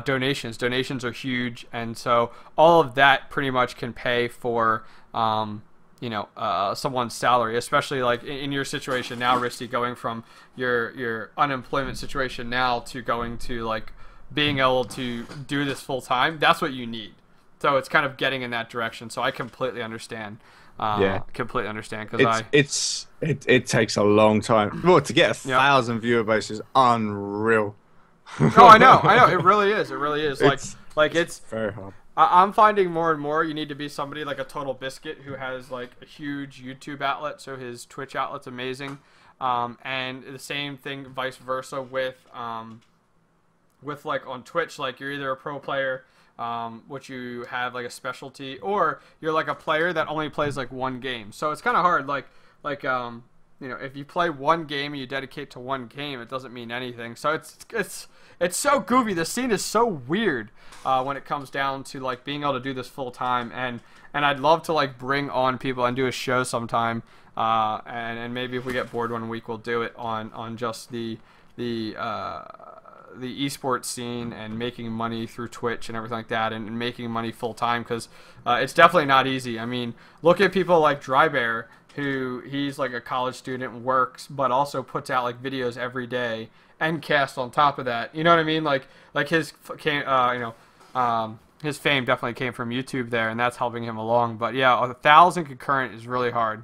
donations are huge, and so all of that pretty much can pay for someone's salary, especially like in your situation now, Risty, going from your unemployment situation now to going to like being able to do this full time. That's what you need. So it's kind of getting in that direction. So I completely understand. Completely understand because it takes a long time. Well, to get 1,000 viewer base is unreal. Oh, I know. It really is. It's very hard. I'm finding more and more you need to be somebody like a Total Biscuit who has like a huge YouTube outlet, so his Twitch outlet's amazing, and the same thing vice versa with like on Twitch, like you're either a pro player, which you have like a specialty, or you're like a player that only plays like one game. So it's kind of hard, if you play one game and you dedicate to one game, it doesn't mean anything. So it's so goofy. The scene is so weird when it comes down to like being able to do this full time. And I'd love to like bring on people and do a show sometime. And maybe if we get bored one week, we'll do it on just the esports scene and making money through Twitch and everything like that, and making money full time because it's definitely not easy. I mean, look at people like Drybear, he's like a college student, works, but also puts out like videos every day and casts on top of that. You know what I mean? Like his his fame definitely came from YouTube there, and that's helping him along. But yeah, 1,000 concurrent is really hard.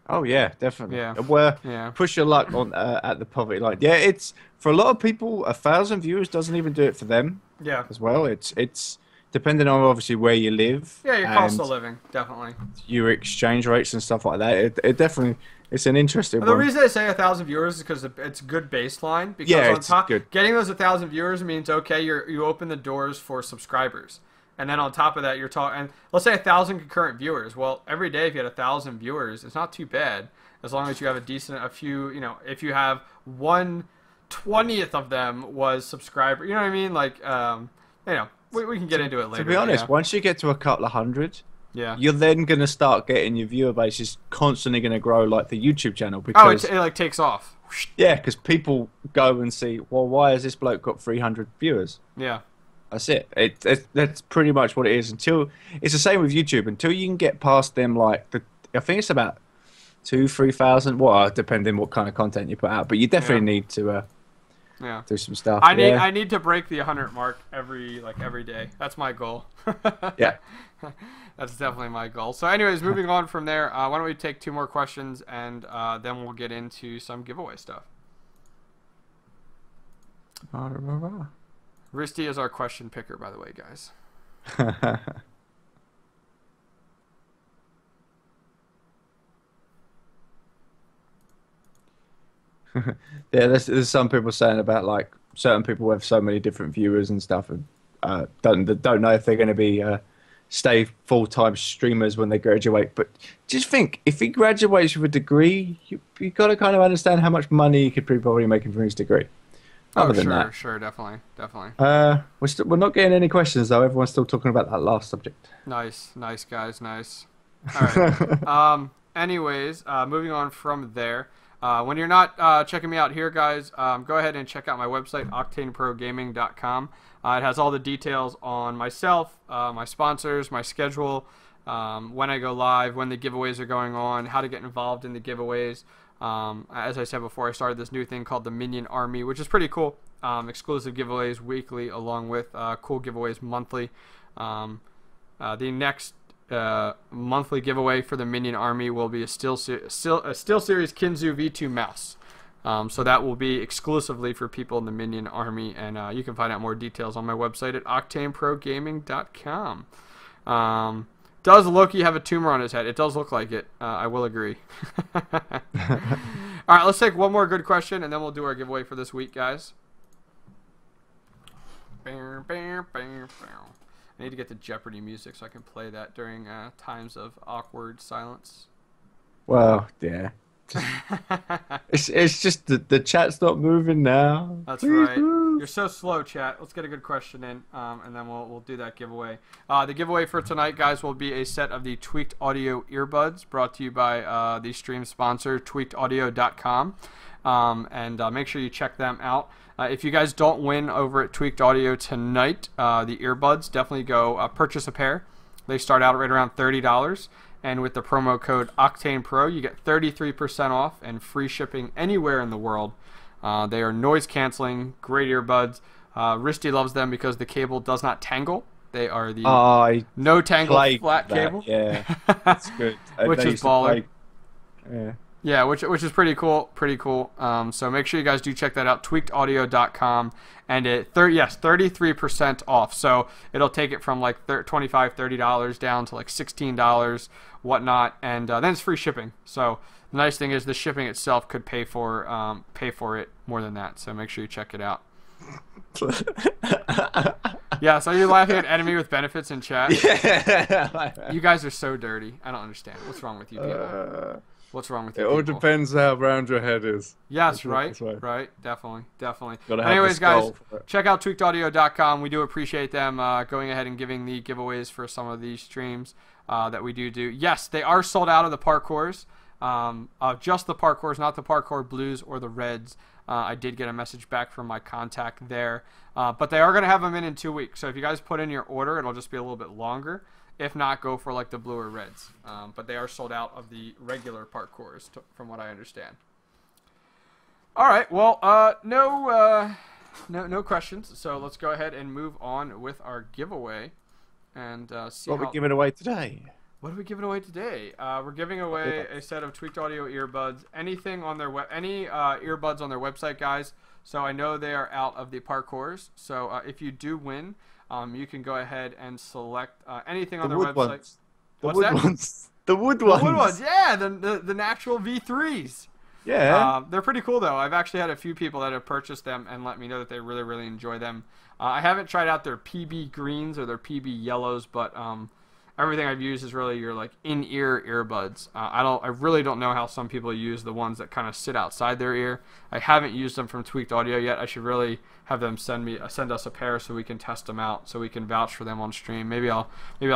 Oh yeah, definitely. Yeah. Well, Yeah. push your luck on at the poverty line. Yeah, it's for a lot of people. 1,000 viewers doesn't even do it for them. Yeah. As well, it's depending on obviously where you live. Yeah, your cost and of living, definitely. your exchange rates and stuff like that. It definitely it's an interesting The one. reason I say 1,000 viewers is because it's a good baseline. Because Yeah, on it's top, good. getting those 1,000 viewers means okay, you open the doors for subscribers, and then on top of that, you're talking. And let's say 1,000 concurrent viewers. Well, every day if you had 1,000 viewers, it's not too bad as long as you have a few. You know, if you have 1/20th of them was subscriber. You know what I mean? Like, you know, we can get into it later. To be honest, yeah. once you get to a couple of hundred, Yeah. you're then going to start getting your viewer base is constantly going to grow like the YouTube channel Oh, because it like takes off. yeah, because people go and see, well, why has this bloke got 300 viewers? Yeah. That's it. That's pretty much what it is. Until it's the same with YouTube. Until you can get past them, like I think it's about 2,000-3,000. Well, depending what kind of content you put out, but you definitely need to Yeah. do some stuff. I need to break the 100 mark every day. That's my goal. Yeah. That's definitely my goal. So anyways, moving on from there, why don't we take 2 more questions and then we'll get into some giveaway stuff. Risty is our question picker, by the way, guys. Yeah, there's some people saying about like certain people have so many different viewers and stuff, and don't know if they're going to be stay full-time streamers when they graduate. But just think, if he graduates with a degree, you got to kind of understand how much money he could be probably making from his degree. Other than that. Sure, definitely. We're not getting any questions though. Everyone's still talking about that last subject. Nice, guys, nice. All right. Anyways, moving on from there. When you're not checking me out here, guys, go ahead and check out my website, octaneprogaming.com. It has all the details on myself, my sponsors, my schedule, when I go live, when the giveaways are going on, how to get involved in the giveaways. As I said before, I started this new thing called the Minion Army, which is pretty cool. Exclusive giveaways weekly, along with cool giveaways monthly. The next monthly giveaway for the Minion Army will be a SteelSeries Kinzu V2 mouse. So that will be exclusively for people in the Minion Army, and you can find out more details on my website at octaneprogaming.com. Does Loki have a tumor on his head? It does look like it. I will agree. All right, let's take one more good question, and then we'll do our giveaway for this week, guys. I need to get the Jeopardy music so I can play that during times of awkward silence. Well, yeah. It's just the chat's not moving now. That's Please right. move. You're so slow, chat. Let's get a good question in, and then we'll do that giveaway. The giveaway for tonight, guys, will be a set of the Tweaked Audio earbuds brought to you by the stream sponsor, tweakedaudio.com. And make sure you check them out. If you guys don't win over at Tweaked Audio tonight, the earbuds, definitely go purchase a pair. They start out right around $30. And with the promo code OctanePro, you get 33% off and free shipping anywhere in the world. They are noise canceling, great earbuds. Risty loves them because the cable does not tangle. They are the no tangle flat cable. Yeah, that's good. Which is baller. Yeah. Yeah, which is pretty cool. So make sure you guys do check that out, tweakedaudio.com, and 33% off. So it'll take it from like $25, $30 down to like $16, whatnot, and then it's free shipping. So the nice thing is the shipping itself could pay for it more than that. So make sure you check it out. Yeah, so you're laughing at enemy with benefits in chat? Yeah. You guys are so dirty. I don't understand. What's wrong with you people? What's wrong with you? It all depends how round your head is. Yes, right, definitely. Gotta have Anyways, the guys, skull for it. check out tweakedaudio.com. We do appreciate them going ahead and giving the giveaways for some of these streams that we do. Yes, they are sold out of the parkours. Just the parkours, not the parkour blues or the reds. I did get a message back from my contact there. But they are going to have them in 2 weeks. So if you guys put in your order, it'll just be a little bit longer. If not, go for like the blue or reds. But they are sold out of the regular parkours, from what I understand. All right. Well, no questions. So let's go ahead and move on with our giveaway, and see What are we giving away today? What are we giving away today? We're giving away a set of Tweaked Audio earbuds. Anything on their earbuds on their website, guys. So I know they are out of the parkours. So if you do win, you can go ahead and select anything on their website. Ones. The What's wood that? ones. The wood ones. The wood ones, yeah, the natural V3s. Yeah. They're pretty cool though. I've actually had a few people that have purchased them and let me know that they really, really enjoy them. I haven't tried out their PB greens or their PB yellows, but everything I've used is really your like in-ear earbuds. I really don't know how some people use the ones that kind of sit outside their ear. I haven't used them from Tweaked Audio yet. I should really have them send us a pair so we can test them out, so we can vouch for them on stream. Maybe I'll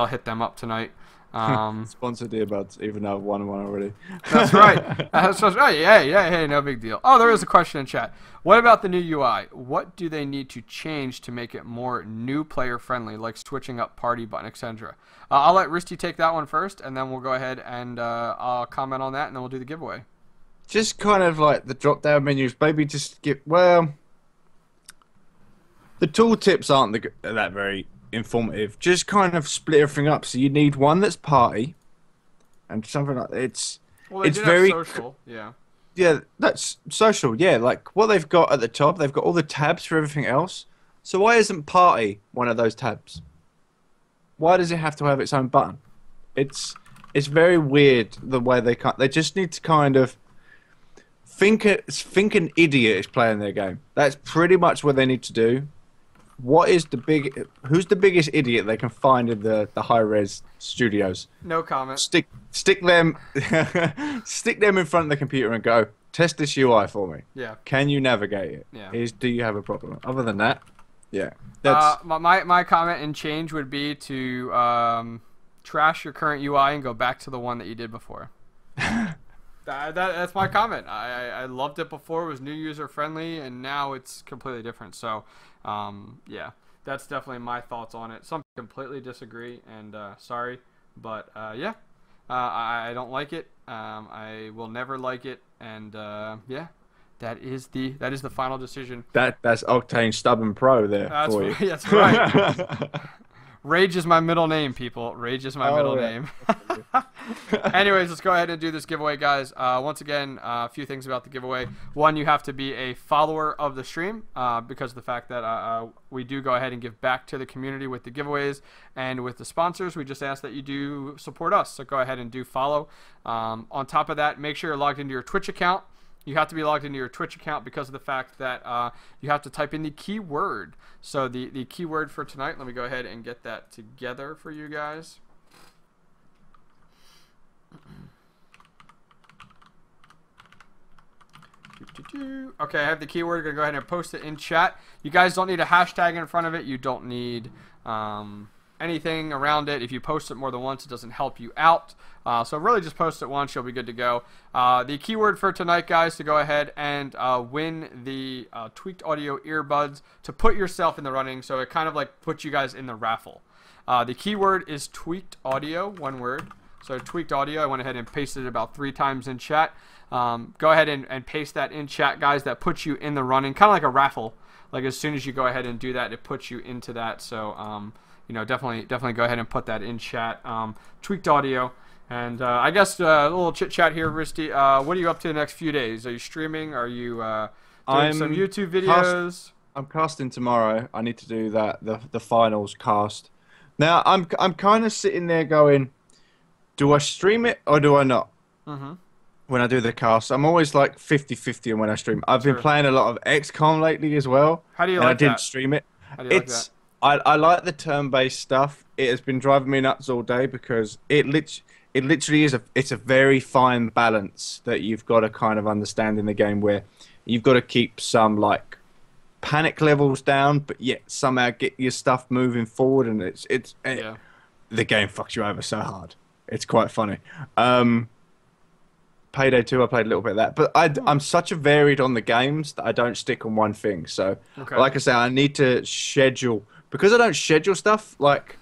hit them up tonight. Sponsored earbuds, even though I've won one already. That's right. That's right. Hey, no big deal. Oh, there is a question in chat. What about the new UI? What do they need to change to make it more new player friendly, like switching up party button, etc.? I'll let Risty take that one first, and then we'll go ahead and I'll comment on that, and then we'll do the giveaway. Just kind of like the drop down menus, maybe just the tooltips aren't that very informative. Just kind of split everything up. So you need one that's party, and something like it's. Well, they it's did very have social, yeah. Yeah, that's social. Yeah, like what they've got at the top, they've got all the tabs for everything else. So why isn't party one of those tabs? Why does it have to have its own button? It's very weird the way they can't. They just need to kind of think an idiot is playing their game. That's pretty much what they need to do. Who's the biggest idiot they can find in the hi-rez studios? No comment. Stick them stick them in front of the computer and go, test this UI for me. Yeah. Can you navigate it? Yeah. Do you have a problem? Other than that, yeah. That's my comment and change would be to trash your current UI and go back to the one that you did before. That's my comment. I loved it before. It was new user friendly, and now it's completely different. So yeah, that's definitely my thoughts on it. Some completely disagree, and sorry, but yeah, I don't like it. I will never like it, and yeah, that is the final decision. That's Octane Stubborn Pro there for you. That's right. Rage is my middle name, people. Rage is my middle name. Anyways, let's go ahead and do this giveaway, guys. Once again, a few things about the giveaway. One, you have to be a follower of the stream because of the fact that we do go ahead and give back to the community with the giveaways and with the sponsors. We just ask that you do support us, so go ahead and do follow. On top of that, make sure you're logged into your Twitch account. You have to be logged into your Twitch account because of the fact that you have to type in the keyword. So the keyword for tonight, let me go ahead and get that together for you guys. Okay, I have the keyword. I'm going to go ahead and post it in chat. You guys don't need a hashtag in front of it. You don't need anything around it. If you post it more than once, it doesn't help you out. So really just post it once, you'll be good to go. The keyword for tonight, guys, to go ahead and win the Tweaked Audio earbuds to put yourself in the running, so it kind of like puts you guys in the raffle. The keyword is Tweaked Audio, one word. So Tweaked Audio, I went ahead and pasted it about 3 times in chat. Go ahead and paste that in chat, guys. That puts you in the running, kind of like a raffle. Like as soon as you go ahead and do that, it puts you into that. So you know, definitely go ahead and put that in chat. Tweaked Audio. And I guess a little chit chat here, Risty. What are you up to the next few days? Are you streaming? Are you doing some YouTube videos? I'm casting tomorrow. I need to do that, the finals cast. Now I'm kind of sitting there going, do I stream it or do I not? Mm-hmm. When I do the cast, I'm always like 50-50 on when I stream. I've been playing a lot of XCOM lately as well. How do you like that? I didn't stream it. How do you like that? I like the turn-based stuff. It has been driving me nuts all day because it literally is it's a very fine balance that you've got to kind of understand in the game, where you've got to keep some like panic levels down, but yet somehow get your stuff moving forward, and the game fucks you over so hard. It's quite funny. Payday 2, I played a little bit of that, but I'm such a varied on the games that I don't stick on one thing. So, like I say, I need to schedule, because I don't schedule stuff. Like,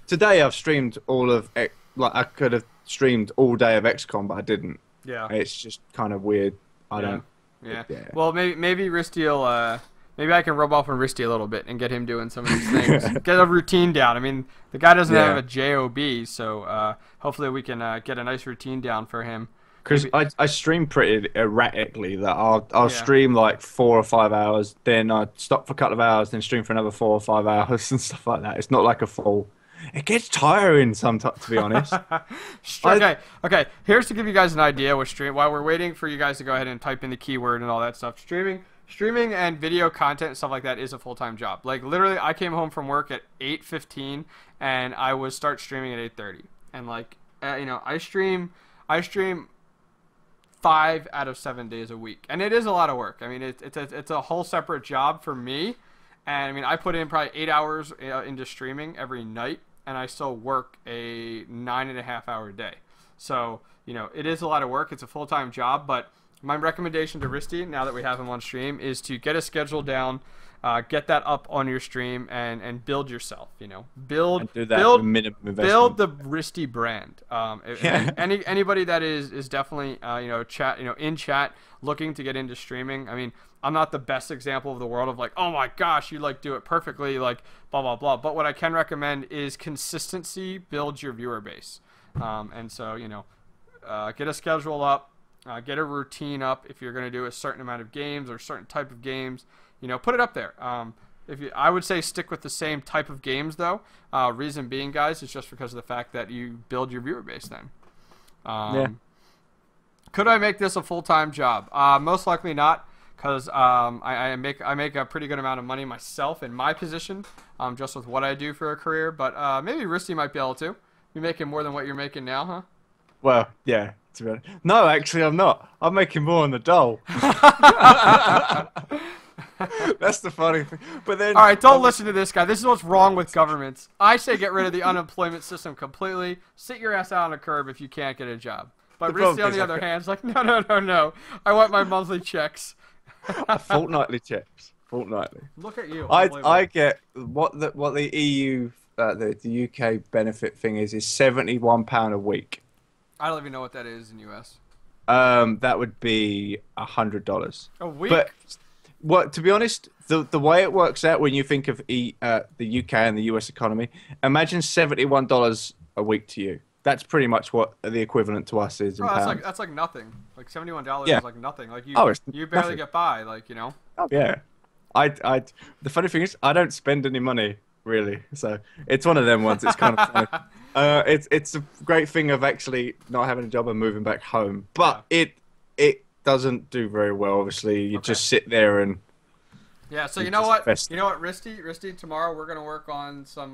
today I've streamed all of like I could have streamed all day of XCOM, but I didn't. Yeah. It's just kind of weird. I Yeah. don't. Yeah. Yeah. Well, maybe Risty will. Maybe I can rub off on Risty a little bit and get him doing some of these things. Get a routine down. I mean, the guy doesn't have a job, so hopefully we can get a nice routine down for him. Because I stream pretty erratically. That I'll stream like 4 or 5 hours, then I stop for a couple of hours, then stream for another 4 or 5 hours and stuff like that. It's not like a full. It gets tiring sometimes, to be honest. Okay. Here's to give you guys an idea with stream. While we're waiting for you guys to go ahead and type in the keyword and all that stuff, streaming and video content and stuff like that is a full-time job. Like literally, I came home from work at 8:15 and I would start streaming at 8:30. And like, I stream 5 out of 7 days a week, and it is a lot of work. I mean, it's a whole separate job for me. And I mean, I put in probably 8 hours into streaming every night, and I still work a 9.5-hour day. So, it is a lot of work. It's a full-time job, but my recommendation to Risty, now that we have him on stream, is to get a schedule down, get that up on your stream, and build yourself. Build minimum investment. Build the Risty brand. Anybody that is definitely in chat looking to get into streaming. I mean, I'm not the best example of the world of like, oh my gosh, you like do it perfectly, like blah blah blah. But what I can recommend is consistency builds your viewer base. And so get a schedule up. Get a routine up if you're going to do a certain amount of games or a certain type of games. Put it up there. I would say stick with the same type of games though. Reason being, guys, is just because of the fact that you build your viewer base then. Could I make this a full-time job? Most likely not, because I make a pretty good amount of money myself in my position, just with what I do for a career. But maybe Risty might be able to. You're making more than what you're making now, huh? Well, yeah. To be honest. No, actually, I'm not. I'm making more on the dole. That's the funny thing. But then, all right, don't listen to this guy. This is what's wrong with governments. I say get rid of the unemployment system completely. Sit your ass out on a curb if you can't get a job. But Risty, on the other hand, is like, no. I want my monthly checks. Fortnightly checks. Fortnightly. Look at you. I get what the EU, the UK benefit thing is £71 a week. I don't even know what that is in US. That would be $100 a week. But to be honest, the way it works out when you think of the UK and the US economy, imagine $71 a week to you. That's pretty much what the equivalent to us is in pounds. That's like nothing. Like $71 is like nothing. Like you barely nothing. get by. Like Oh yeah. The funny thing is, I don't spend any money really, so it's one of them ones. It's kind of funny. It's a great thing of actually not having a job and moving back home, but it doesn't do very well. Obviously, you just sit there and so you know what, Risty, tomorrow we're gonna work on some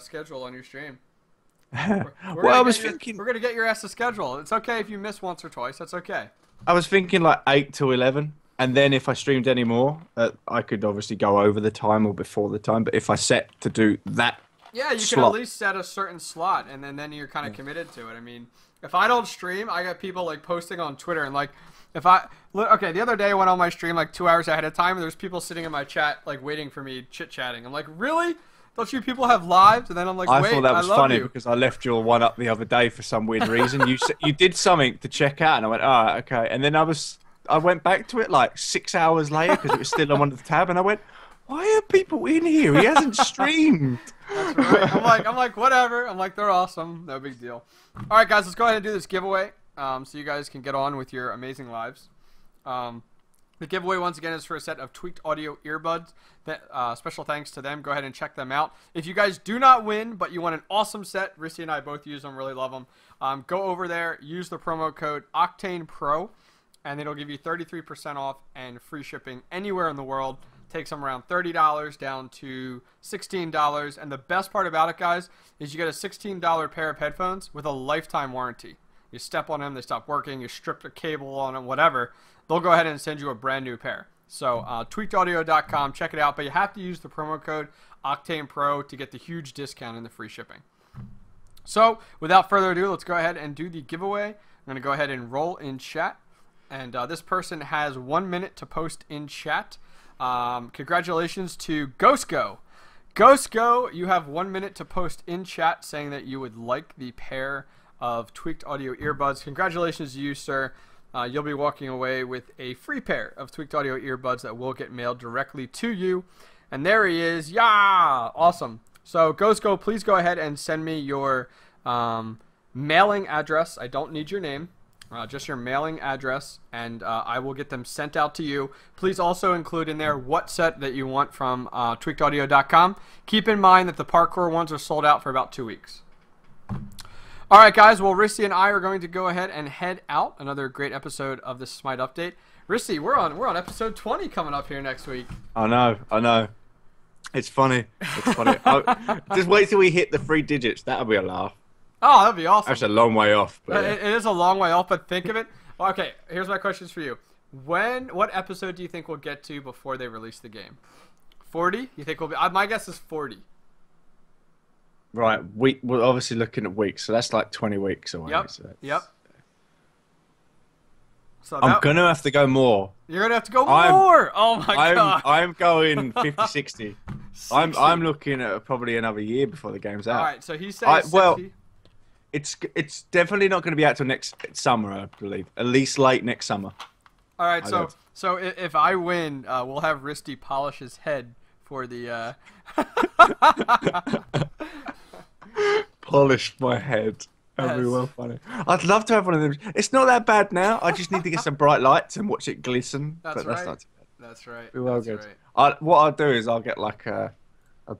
schedule on your stream. Well, I was thinking we're gonna get your ass a schedule. It's okay if you miss once or twice. That's okay. I was thinking like 8 to 11. And then if I streamed any more, I could obviously go over the time or before the time. But if I set to do that you can at least set a certain slot, and then you're kind of committed to it. I mean, if I don't stream, I got people like posting on Twitter. And like, the other day I went on my stream like 2 hours ahead of time, and there's people sitting in my chat like waiting for me, chit-chatting. I'm like, really? Don't you people have lives? And then I'm like, wait, I thought that was funny you. Because I left your one up the other day for some weird reason. You did something to check out, and I went, oh, okay. And then I went back to it like 6 hours later because it was still on one of the tab, and I went, why are people in here? He hasn't streamed. That's right. I'm like, whatever. I'm like, they're awesome. No big deal. All right, guys, let's go ahead and do this giveaway so you guys can get on with your amazing lives. The giveaway, once again, is for a set of Tweaked Audio earbuds. Special thanks to them. Go ahead and check them out. If you guys do not win, but you want an awesome set, Risty and I both use them, really love them, go over there, use the promo code OctanePro, and it'll give you 33% off and free shipping anywhere in the world. Takes them around $30 down to $16. And the best part about it, guys, is you get a $16 pair of headphones with a lifetime warranty. You step on them, they stop working, you strip the cable on them, whatever. They'll go ahead and send you a brand new pair. So tweakedaudio.com, check it out. But you have to use the promo code OctanePro to get the huge discount and the free shipping. So without further ado, let's go ahead and do the giveaway. I'm going to go ahead and roll in chat. And this person has 1 minute to post in chat. Congratulations to Ghostgo. Ghost Go, you have 1 minute to post in chat saying that you would like the pair of Tweaked Audio earbuds. Congratulations to you, sir. You'll be walking away with a free pair of Tweaked Audio earbuds that will get mailed directly to you. And there he is. Yeah! Awesome. So, Ghost Go, please go ahead and send me your mailing address. I don't need your name. Just your mailing address, and I will get them sent out to you. Please also include in there what set that you want from tweakedaudio.com. Keep in mind that the parkour ones are sold out for about 2 weeks. All right, guys. Well, Risty and I are going to go ahead and head out. Another great episode of the Smite Update. Risty, we're on episode 20 coming up here next week. I know. It's funny. Just wait till we hit the 3 digits. That'll be a laugh. Oh, that'd be awesome. That's a long way off. But it is a long way off, but think of it. Okay, here's my questions for you. What episode do you think we'll get to before they release the game? 40? You think we'll be? My guess is 40. Right, we're obviously looking at weeks, so that's like 20 weeks away. Yep. So Yep. So I'm gonna have to go more. You're gonna have to go more. Oh my god. I'm going 50, 60. I'm looking at probably another year before the game's out. All right, so he says 60. Well, it's definitely not going to be out till next summer, I believe. At least late next summer. All right, so if I win, we'll have Risty polish his head for the. Polish my head. That'd be well funny. I'd love to have one of them. It's not that bad now. I just need to get some bright lights and watch it glisten. That's but right. That's not too bad. That's right. Be well that's good. Right. What I'll do is I'll get like a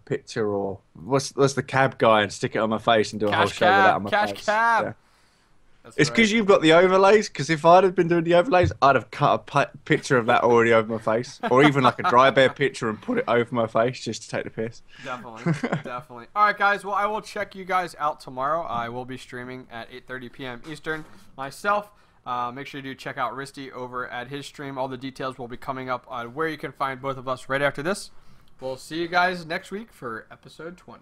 picture or what's the cab guy and stick it on my face and do a whole show with that on my face. Cash cab. Yeah. It's because you've got the overlays. Because if I'd have been doing the overlays, I'd have cut a picture of that already over my face, or even like a dry bear picture and put it over my face just to take the piss. Definitely, definitely. All right, guys. Well, I will check you guys out tomorrow. I will be streaming at 8:30 p.m. Eastern myself. Make sure you do check out Risty over at his stream. All the details will be coming up on where you can find both of us right after this. We'll see you guys next week for episode 20.